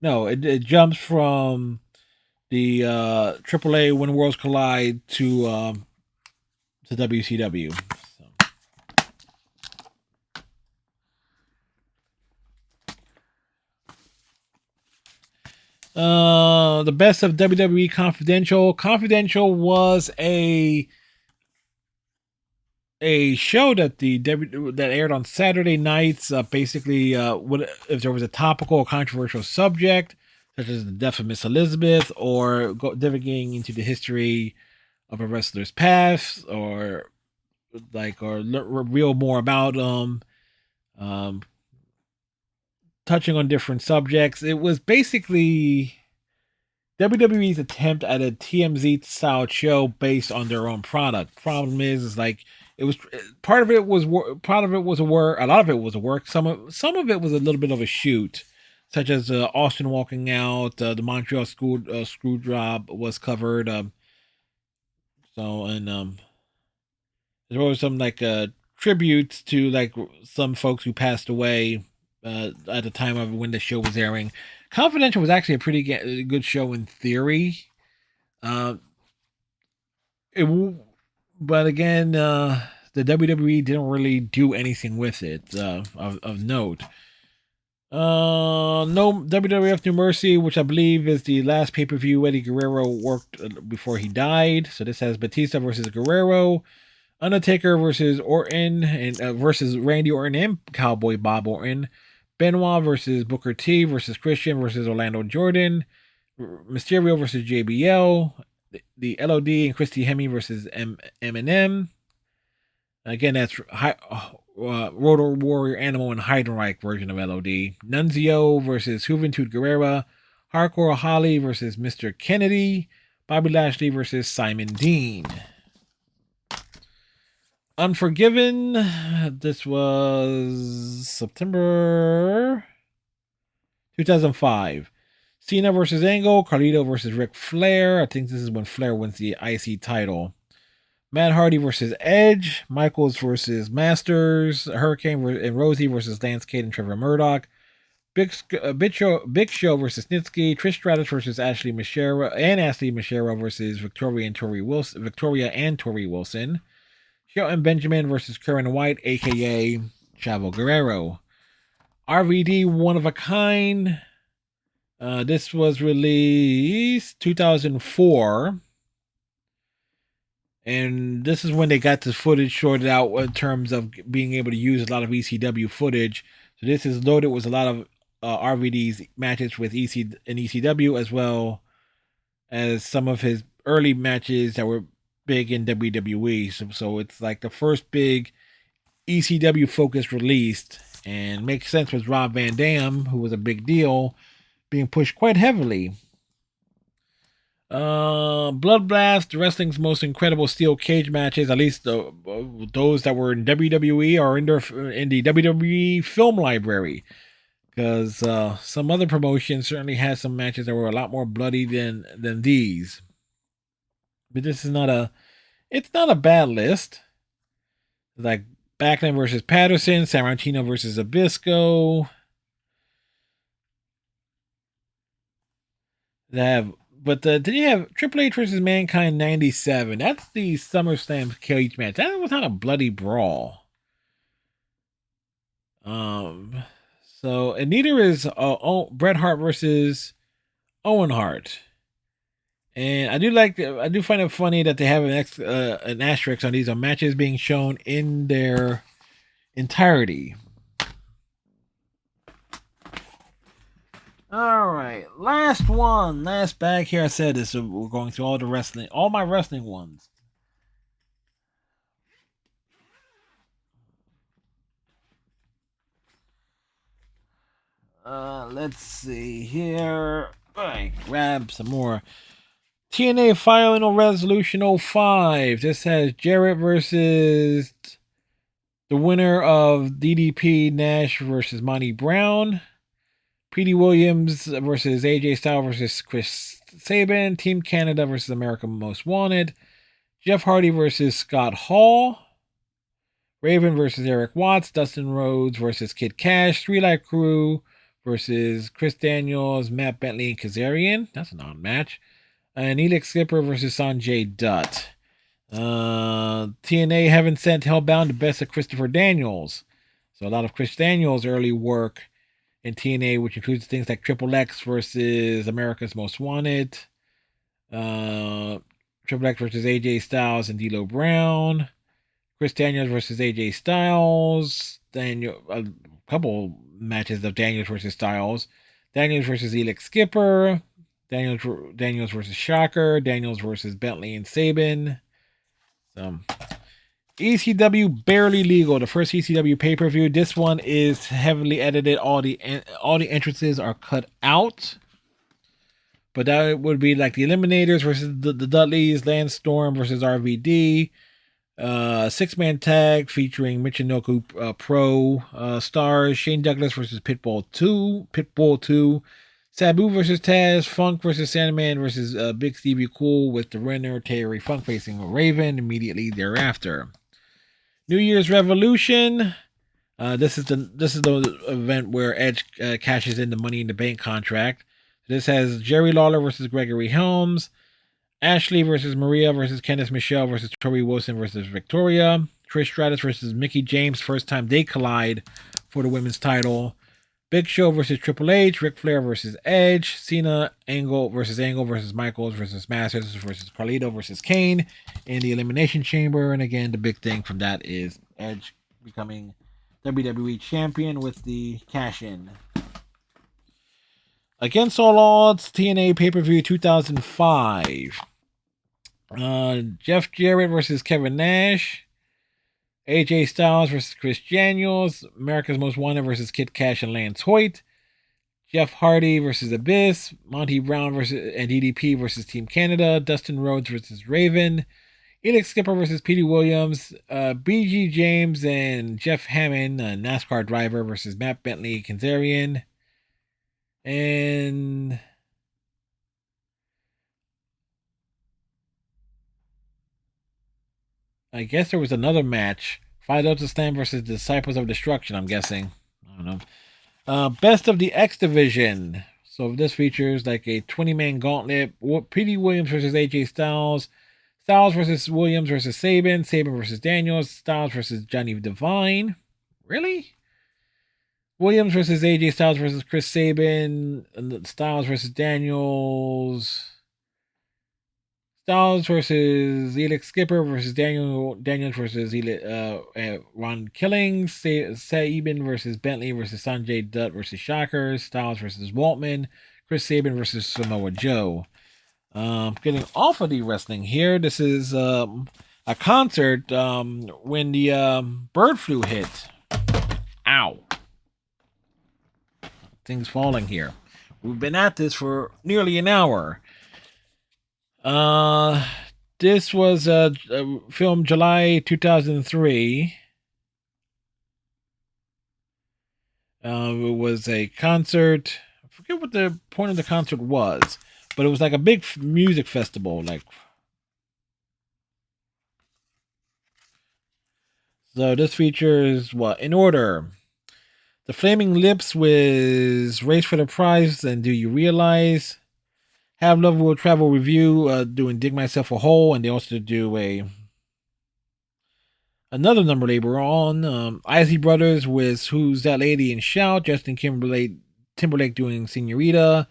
No, it jumps from the AAA When Worlds Collide to WCW. The best of WWE Confidential. Confidential was a show that that aired on Saturday nights. Basically, if there was a topical or controversial subject, such as the death of Miss Elizabeth, or digging into the history of a wrestler's past, or reveal more about touching on different subjects. It was basically WWE's attempt at a TMZ style show based on their own product. Problem is like it was part of it was a work. A lot of it was a work. Some of it was a little bit of a shoot, such as Austin walking out. The Montreal screw job was covered. There was some tributes to like some folks who passed away at the time of when the show was airing. Confidential was actually a pretty good show in theory. But again, the WWE didn't really do anything with it of note. No WWF No Mercy, which I believe is the last pay-per-view Eddie Guerrero worked before he died. So this has Batista versus Guerrero, Undertaker versus Orton and versus Randy Orton and Cowboy Bob Orton. Benoit versus Booker T versus Christian versus Orlando Jordan. Mysterio versus JBL. The LOD and Christy Hemme versus Eminem. Again, that's Rotor Warrior Animal and Heidenreich version of LOD. Nunzio versus Juventud Guerrera. Hardcore Holly versus Mr. Kennedy. Bobby Lashley versus Simon Dean. Unforgiven. This was September 2005. Cena versus Angle. Carlito versus Ric Flair. I think this is when Flair wins the IC title. Matt Hardy versus Edge. Michaels versus Masters. Hurricane and Rosie versus Lance Cade and Trevor Murdoch. Big Show versus Snitsky. Trish Stratus versus Ashley Machera versus Victoria and Tori Wilson. Shelton Benjamin versus Karen White, aka Chavo Guerrero. RVD One of a Kind. This was released 2004. And this is when they got the footage sorted out in terms of being able to use a lot of ECW footage. So this is loaded with a lot of RVD's matches with ECW, as well as some of his early matches that were big in WWE. So it's like the first big ECW focus released, and makes sense with Rob Van Dam, who was a big deal, being pushed quite heavily. Bloodbath, wrestling's most incredible steel cage matches, at least those that were in WWE or in the WWE film library. Because some other promotions certainly had some matches that were a lot more bloody than these. But this is not a bad list. Like Backlund versus Patterson, Sammartino versus Zbyszko. Did you have Triple H versus Mankind 97? That's the SummerSlam cage match. That was not a bloody brawl. So, and neither is Bret Hart versus Owen Hart. And I do find it funny that they have an asterisk on these matches being shown in their entirety. All right, last bag here. I said this. So we're going through all my wrestling ones. Let's see here. All right, grab some more. TNA Final Resolution 05. This has Jarrett versus the winner of DDP Nash versus Monty Brown. Petey Williams versus AJ Styles versus Chris Sabin. Team Canada versus America Most Wanted. Jeff Hardy versus Scott Hall. Raven versus Eric Watts. Dustin Rhodes versus Kid Cash. Three Light Crew versus Chris Daniels, Matt Bentley, and Kazarian. That's an odd match. And Elix Skipper versus Sanjay Dutt. TNA Heaven Sent Hellbound, the best of Christopher Daniels. So a lot of Chris Daniels' early work in TNA, which includes things like Triple X versus America's Most Wanted. Triple X versus AJ Styles and D'Lo Brown. Chris Daniels versus AJ Styles. A couple matches of Daniels versus Styles. Daniels versus Elix Skipper. Daniels versus Shocker. Daniels versus Bentley and Sabin. ECW Barely Legal, the first ECW pay-per-view. This one is heavily edited. All the entrances are cut out. But that would be like the Eliminators versus the Dudleys, Lance Storm versus RVD. 6-man tag featuring Michinoku Pro stars. Shane Douglas versus Pitbull 2. Sabu versus Taz. Funk versus Sandman versus Big Stevie Cool, with the winner Terry Funk facing Raven immediately thereafter. New Year's Revolution. This is the event where Edge cashes in the Money in the Bank contract. This has Jerry Lawler versus Gregory Helms. Ashley versus Maria versus Candice Michelle versus Tori Wilson versus Victoria. Trish Stratus versus Mickie James. First time they collide for the women's title. Big Show versus Triple H. Ric Flair versus Edge. Cena Angle versus Michaels versus Masters versus Carlito versus Kane in the Elimination Chamber. And again, the big thing from that is Edge becoming WWE Champion with the cash-in. Against All Odds, TNA Pay-Per-View 2005. Jeff Jarrett versus Kevin Nash. AJ Styles versus Chris Daniels. America's Most Wanted versus Kid Cash and Lance Hoyt. Jeff Hardy versus Abyss. Monty Brown versus and DDP versus Team Canada. Dustin Rhodes versus Raven. Elix Skipper versus Petey Williams. BG James and Jeff Hammond, a NASCAR driver, versus Matt Bentley Kazarian. And I guess there was another match. Five Delta Slam versus Disciples of Destruction, I'm guessing. I don't know. Best of the X Division. So this features like a 20-man gauntlet. Petey Williams versus AJ Styles. Styles versus Williams versus Sabin. Sabin versus Daniels. Styles versus Johnny Devine. Really? Williams versus AJ Styles versus Chris Sabin. Styles versus Daniels. Styles versus Elix Skipper versus Daniels versus Ron Killings. Sabin versus Bentley versus Sanjay Dutt versus Shocker. Styles versus Waltman. Chris Sabin versus Samoa Joe. Getting off of the wrestling here. This is a concert when the bird flu hit. Ow. Things falling here. We've been at this for nearly an hour. This was filmed July 2003. It was a concert. I forget what the point of the concert was, but it was like a big music festival. So this features what? In order. The Flaming Lips with Race for the Prize and Do You Realize? Have Love Will Travel Review doing Dig Myself a Hole, and they also do another number they were on. Isley Brothers with Who's That Lady and Shout. Justin Timberlake doing Senorita.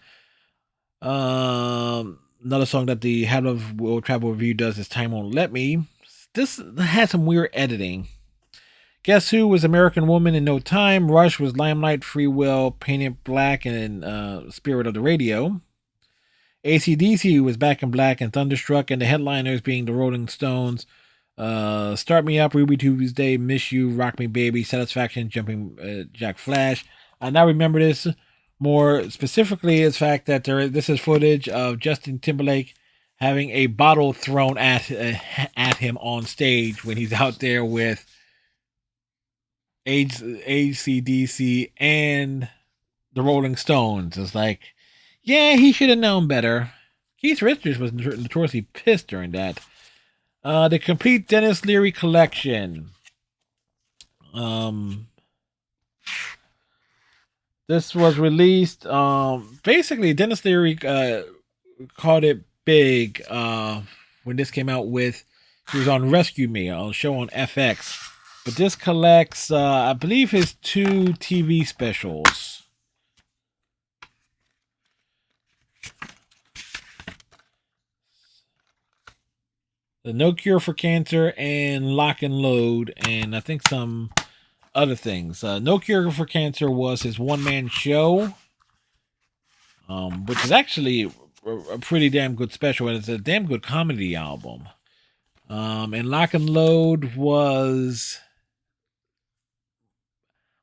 Another song that the Have Love Will Travel Review does is Time Won't Let Me. This had some weird editing. Guess Who was American Woman in No Time. Rush was Limelight, Free Will, Painted Black, and Spirit of the Radio. AC/DC was Back in Black and Thunderstruck, and the headliners being the Rolling Stones. Start Me Up, Ruby Tuesday, Miss You, Rock Me Baby, Satisfaction, Jumping Jack Flash. I now remember this more specifically as fact that this is footage of Justin Timberlake having a bottle thrown at him on stage when he's out there with AC/DC and the Rolling Stones. It's like, yeah, he should have known better. Keith Richards was notoriously pissed during that. The complete Dennis Leary collection. This was released. Basically, Dennis Leary called it big when this came out with. He was on Rescue Me, a show on FX. But this collects, I believe, his 2 TV specials. The No Cure for Cancer and Lock and Load, and I think some other things. No Cure for Cancer was his one-man show, which is actually a pretty damn good special, and it's a damn good comedy album. And Lock and Load was...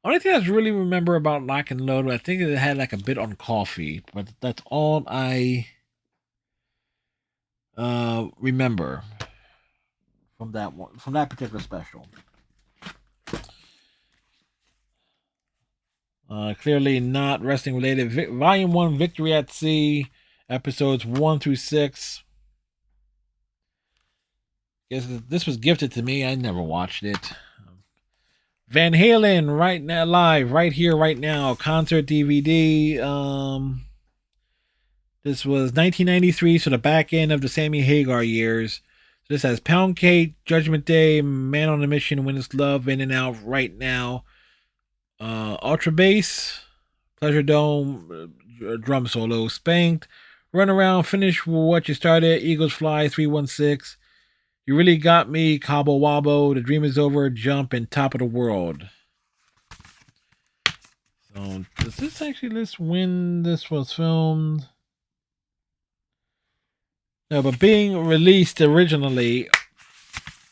Only thing I really remember about Lock and Load, I think it had like a bit on coffee, but that's all I remember from that one, from that particular special. Clearly not wrestling related. Volume 1, Victory at Sea, episodes 1 through 6. Guess this was gifted to me. I never watched it. Van Halen, right now, live, right here, right now, concert DVD. This was 1993, so the back end of the Sammy Hagar years. This has Pound Cake, Judgment Day, Man on a Mission, When It's Love, In and Out, Right Now, Ultra Bass, Pleasure Dome, drum solo, Spanked, Run Around, Finish What You Started, Eagles Fly, 316. You Really Got Me, Cabo Wabo, The Dream Is Over, Jump, and Top of the World. So, does this actually list when this was filmed? No, but being released originally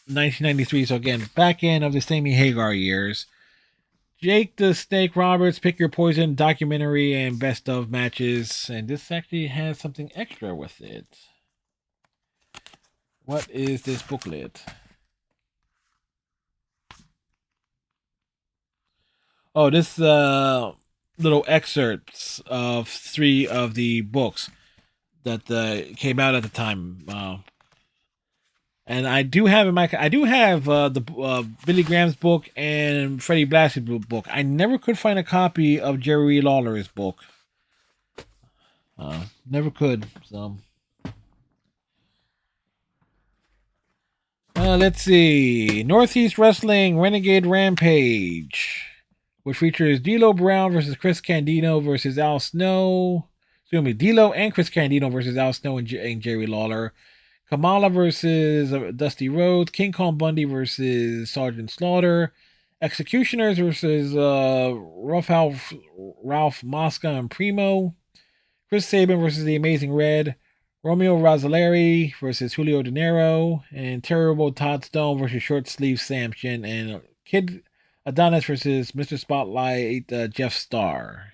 1993, so again, back end of the Sammy Hagar years. Jake the Snake Roberts, Pick Your Poison, documentary, and best of matches. And this actually has something extra with it. What is this booklet? Oh, this little excerpts of 3 of the books that came out at the time. And I do have the Billy Graham's book and Freddie Blasie's book. I never could find a copy of Jerry Lawler's book. Never could. So let's see. Northeast Wrestling Renegade Rampage, which features D'Lo Brown versus Chris Candido versus Al Snow. Excuse me, D'Lo and Chris Candido versus Al Snow and Jerry Lawler. Kamala versus Dusty Rhodes. King Kong Bundy versus Sergeant Slaughter. Executioners versus Ralph Mosca and Primo. Chris Sabin versus the Amazing Red. Romeo Rosaleri versus Julio De Niro. And Terrible Todd Stone versus Short Sleeve Samson. And Kid Adonis versus Mr. Spotlight Jeff Starr.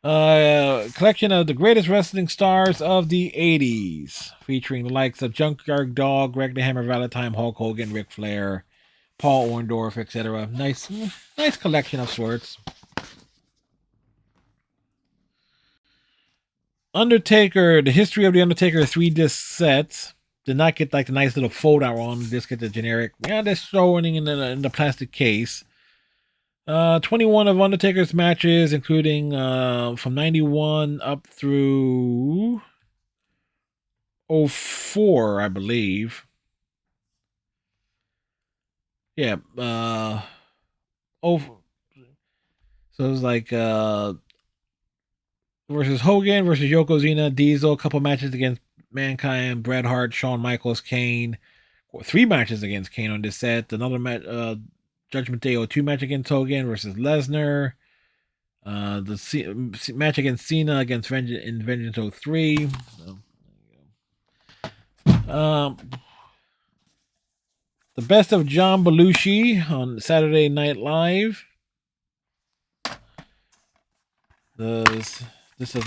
Collection of the greatest wrestling stars of the 80s, featuring the likes of Junkyard Dog, Greg the Hammer Valentine, Hulk Hogan, Ric Flair, Paul Orndorff, etc. Nice collection of sorts. Undertaker, the history of the Undertaker 3-disc sets. Did not get like the nice little fold out one. Just get the generic. Yeah, they're throwing in the plastic case. 21 of Undertaker's matches, including from 91 up through 04, I believe. Yeah. So it was like versus Hogan versus Yokozuna, Diesel, a couple matches against Mankind, Bret Hart, Shawn Michaels, Kane. 3 matches against Kane on this set. Another match, Judgment Day 02 match against Hogan versus Lesnar. The match against Cena against Vengeance 03. The best of John Belushi on Saturday Night Live. This is so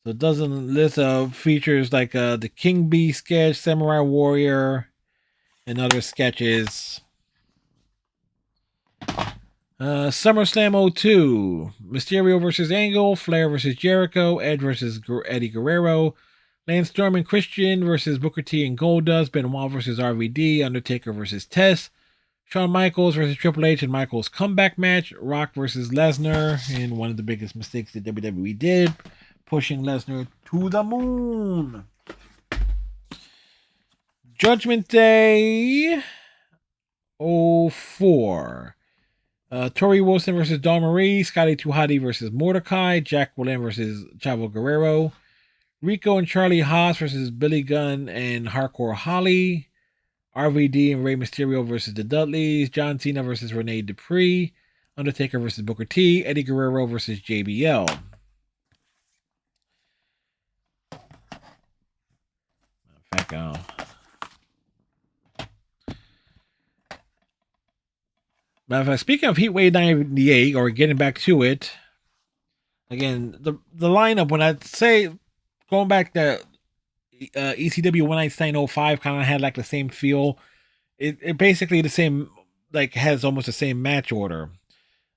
it doesn't list of features like the King Bee sketch, Samurai Warrior, and other sketches. SummerSlam 02, Mysterio versus Angle, Flair versus Jericho, Edge versus Eddie Guerrero, Lance Storm and Christian versus Booker T and Goldust, Benoit versus RVD, Undertaker versus Test, Shawn Michaels versus Triple H and Michaels comeback match, Rock versus Lesnar, and one of the biggest mistakes that WWE did, pushing Lesnar to the moon. Judgment Day 04. Tori Wilson versus Dawn Marie, Scotty 2 Hotty versus Mordecai, Jack William versus Chavo Guerrero, Rico and Charlie Haas versus Billy Gunn and Hardcore Holly, RVD and Rey Mysterio versus the Dudleys, John Cena versus Rene Dupree, Undertaker versus Booker T, Eddie Guerrero versus JBL. In fact, Matter of fact, speaking of Heatwave 98, or getting back to it, again, the lineup, when I say going back to ECW One Night Stand 05 kind of had like the same feel. It basically the same, like has almost the same match order.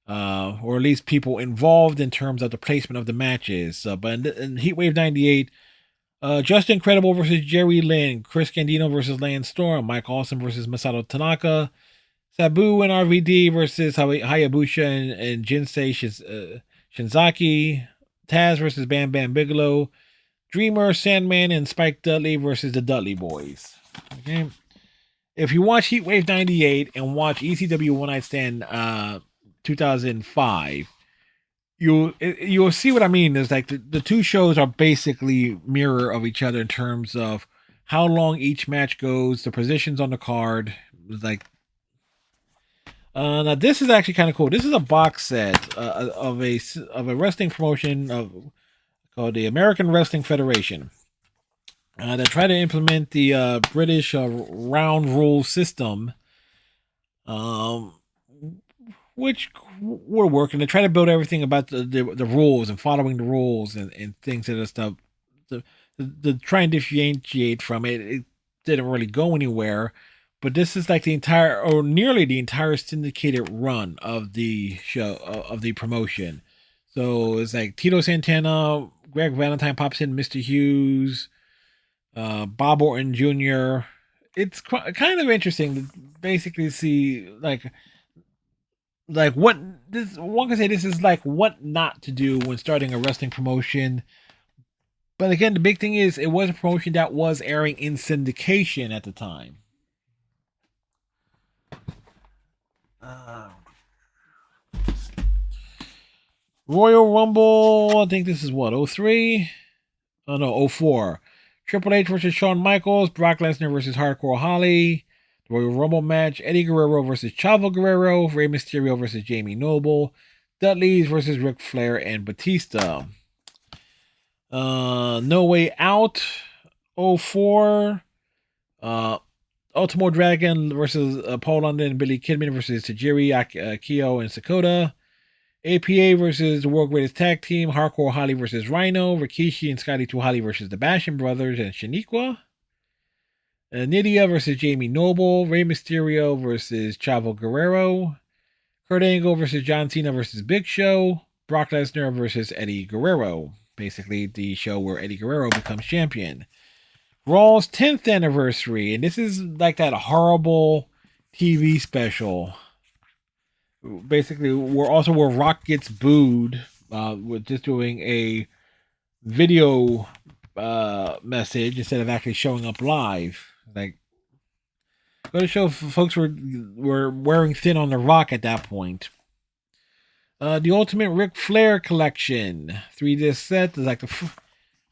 Or at least people involved in terms of the placement of the matches. But in Heatwave 98, Justin Credible versus Jerry Lynn, Chris Candido versus Lance Storm, Mike Awesome versus Masato Tanaka, Sabu and RVD versus Hayabusa and Jinsei Shinzaki, Taz versus Bam Bam Bigelow, Dreamer, Sandman, and Spike Dudley versus the Dudley Boys. Okay. If you watch Heatwave 98 and watch ECW One Night Stand 2005, you'll see what I mean. Is like the 2 shows are basically mirror of each other in terms of how long each match goes, the positions on the card. It's like now this is actually kind of cool. This is a box set of a wrestling promotion called the American Wrestling Federation. They try to implement the British round rule system, which will work, and they try to build everything about the rules and following the rules and things of that stuff. the try and differentiate from it, it didn't really go anywhere. But this is like the entire, or nearly the entire syndicated run of the show, of the promotion. So it's like Tito Santana, Greg Valentine pops in, Mr. Hughes, Bob Orton Jr. It's kind of interesting to basically see like what this one can say this is like what not to do when starting a wrestling promotion. But again, the big thing is it was a promotion that was airing in syndication at the time. Uh, Royal Rumble, I think this is what, 03? Oh no, 04. Triple H versus Shawn Michaels, Brock Lesnar versus Hardcore Holly. The Royal Rumble match, Eddie Guerrero versus Chavo Guerrero, Rey Mysterio versus Jamie Noble, Dudley's versus Ric Flair and Batista. No Way Out, 04. Ultimo Dragon versus Paul London and Billy Kidman versus Tajiri, Keo, and Sakota. APA versus the World Greatest Tag Team. Hardcore Holly versus Rhino. Rikishi and Scotty 2 Holly versus the Basham Brothers and Shaniqua. Nydia versus Jamie Noble. Rey Mysterio versus Chavo Guerrero. Kurt Angle versus John Cena versus Big Show. Brock Lesnar versus Eddie Guerrero. Basically, the show where Eddie Guerrero becomes champion. Raw's 10th anniversary, and this is like that horrible TV special. Basically, where Rock gets booed with just doing a video message instead of actually showing up live. Like, go to show folks were wearing thin on the Rock at that point. The Ultimate Ric Flair Collection, 3-disc set. There's like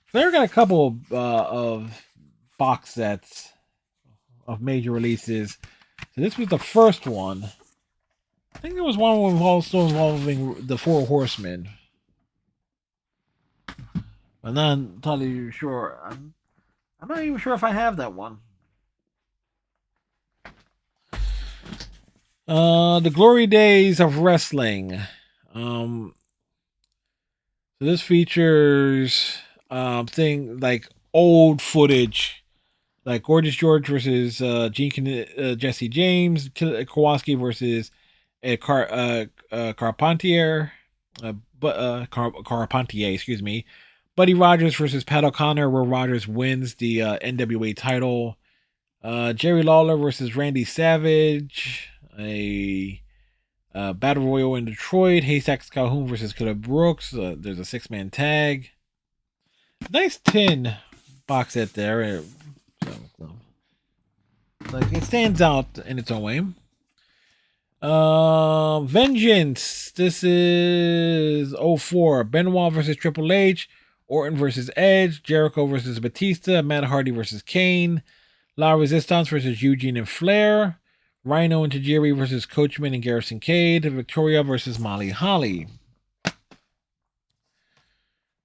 Flair got a couple of box sets of major releases. So this was the first one. I think there was one also involving the Four Horsemen. I'm not entirely sure. I'm not even sure if I have that one. The Glory Days of Wrestling. So this features thing like old footage, like Gorgeous George versus Jesse James, Kowalski versus Carpentier, Carpentier, excuse me. Buddy Rogers versus Pat O'Connor, where Rogers wins the NWA title. Jerry Lawler versus Randy Savage, a Battle Royal in Detroit. Haystacks Calhoun versus Killer Brooks. There's a 6-man tag. Nice tin box set there. Like it stands out in its own way. Vengeance. This is 04. Benoit versus Triple H. Orton versus Edge. Jericho versus Batista. Matt Hardy versus Kane. La Resistance versus Eugene and Flair. Rhino and Tajiri versus Coachman and Garrison Cade. Victoria versus Molly Holly.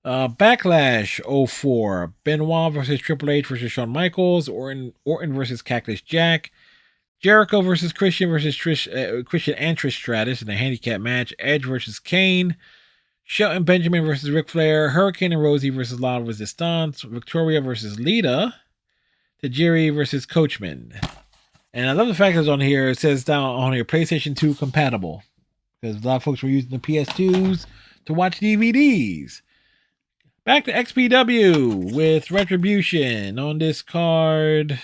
Backlash 04. Benoit versus Triple H versus Shawn Michaels. Orton versus Cactus Jack. Jericho versus Christian and Trish Stratus in a handicap match. Edge versus Kane. Shelton Benjamin versus Ric Flair. Hurricane and Rosie versus La Resistance. Victoria versus Lita. Tajiri versus Coachman. And I love the fact that it's on here. It says down on here PlayStation 2 compatible. Because a lot of folks were using the PS2s to watch DVDs. Back to XPW with Retribution on this card.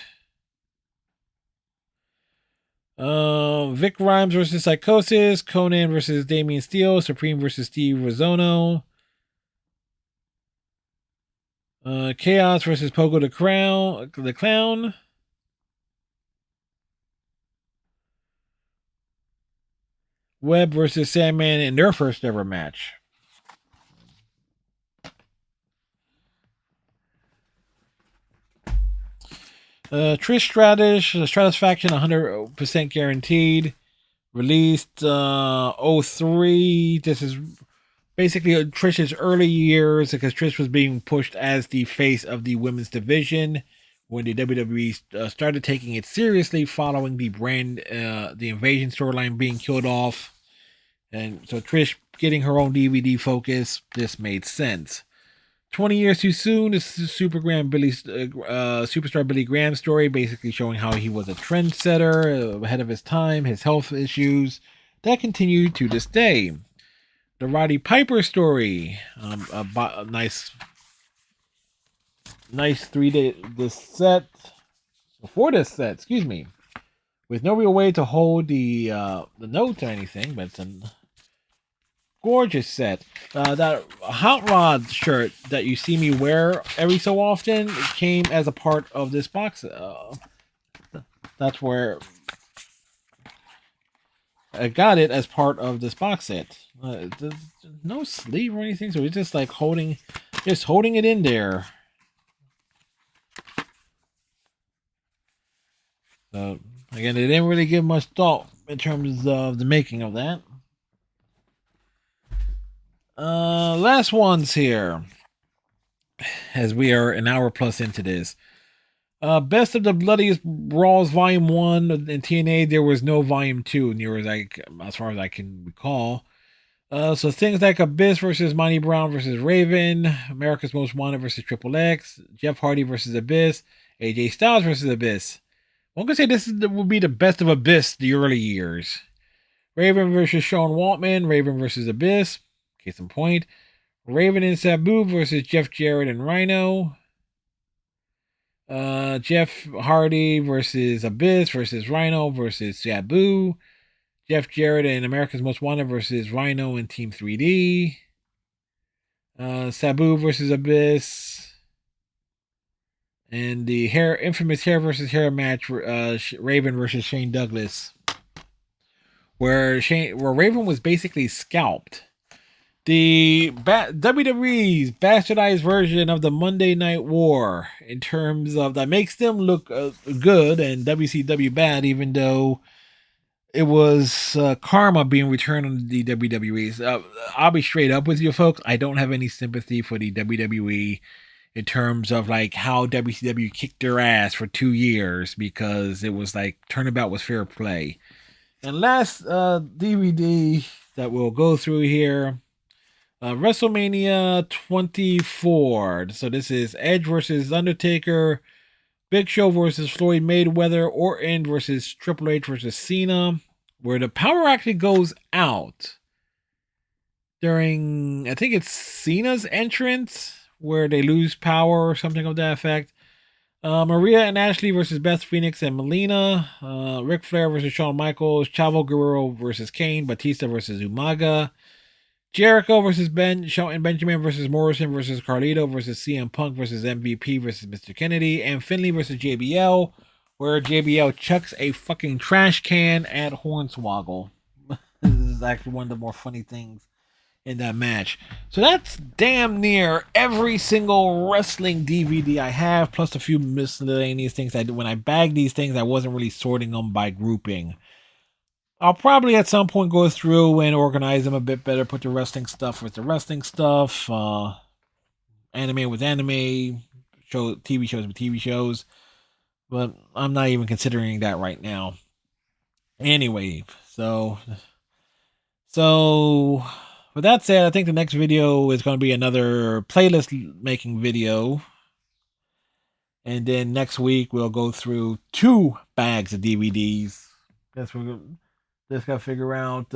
Vic Rhymes versus Psychosis. Conan versus Damian Steele. Supreme versus Steve Rizzono. Chaos versus Pogo the Clown. Webb versus Sandman in their first ever match. Trish Stratus Faction 100% guaranteed. Released 03. This is basically Trish's early years because Trish was being pushed as the face of the women's division when the WWE started taking it seriously following the the Invasion storyline being killed off. And so Trish getting her own DVD focus, this made sense. 20 Years Too Soon. This is Superstar Billy Graham story, basically showing how he was a trendsetter, ahead of his time, his health issues that continue to this day. The Roddy Piper story, a nice 3-day this set before this set, excuse me, with no real way to hold the notes or anything, but it's a gorgeous set. That Hot Rod shirt that you see me wear every so often came as a part of this box. That's where I got it as part of this box set. There's no sleeve or anything, so it's just like holding it in there. So again, they didn't really give much thought in terms of the making of that. Last ones here, as we are an hour plus into this. Best of the Bloodiest Brawls Volume 1 in TNA. There was no Volume 2, as far as I can recall. So things like Abyss versus Monty Brown versus Raven, America's Most Wanted versus Triple X, Jeff Hardy versus Abyss, AJ Styles versus Abyss. One could say this would be the best of Abyss the early years. Raven versus Sean Waltman, Raven versus Abyss, case in point. Raven and Sabu versus Jeff Jarrett and Rhino. Jeff Hardy versus Abyss versus Rhino versus Sabu. Jeff Jarrett and America's Most Wanted versus Rhino and Team 3D. Sabu versus Abyss. And the infamous hair versus hair match, Raven versus Shane Douglas, where Raven was basically scalped. The WWE's bastardized version of the Monday Night War, in terms of that makes them look good and WCW bad, even though it was karma being returned on the WWE's. I'll be straight up with you folks. I don't have any sympathy for the WWE in terms of like how WCW kicked their ass for 2 years, because it was like turnabout was fair play. And last DVD that we'll go through here, WrestleMania 24. So this is Edge versus Undertaker, Big Show versus Floyd Mayweather, Orton versus Triple H versus Cena, where the power actually goes out during, I think it's Cena's entrance, where they lose power or something of that effect. Maria and Ashley versus Beth Phoenix and Melina. Ric Flair versus Shawn Michaels. Chavo Guerrero versus Kane. Batista versus Umaga. Jericho versus Shelton Benjamin versus Morrison versus Carlito versus CM Punk versus MVP versus Mr. Kennedy. And Finley versus JBL, where JBL chucks a fucking trash can at Hornswoggle. This is actually one of the more funny things in that match. So that's damn near every single wrestling DVD I have, plus a few miscellaneous things I do. When I bagged these things, I wasn't really sorting them by grouping. I'll probably at some point go through and organize them a bit better, put the wrestling stuff with the wrestling stuff, anime with anime, TV shows with TV shows, but I'm not even considering that right now. Anyway, so with that said, I think the next video is going to be another playlist making video. And then next week, we'll go through 2 bags of DVDs. Guess we're just got to figure out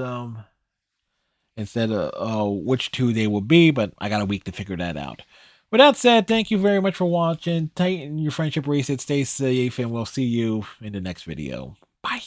instead of which 2 they will be, but I got a week to figure that out. With that said, thank you very much for watching. Tighten your friendship bracelet, stay safe, and we'll see you in the next video. Bye.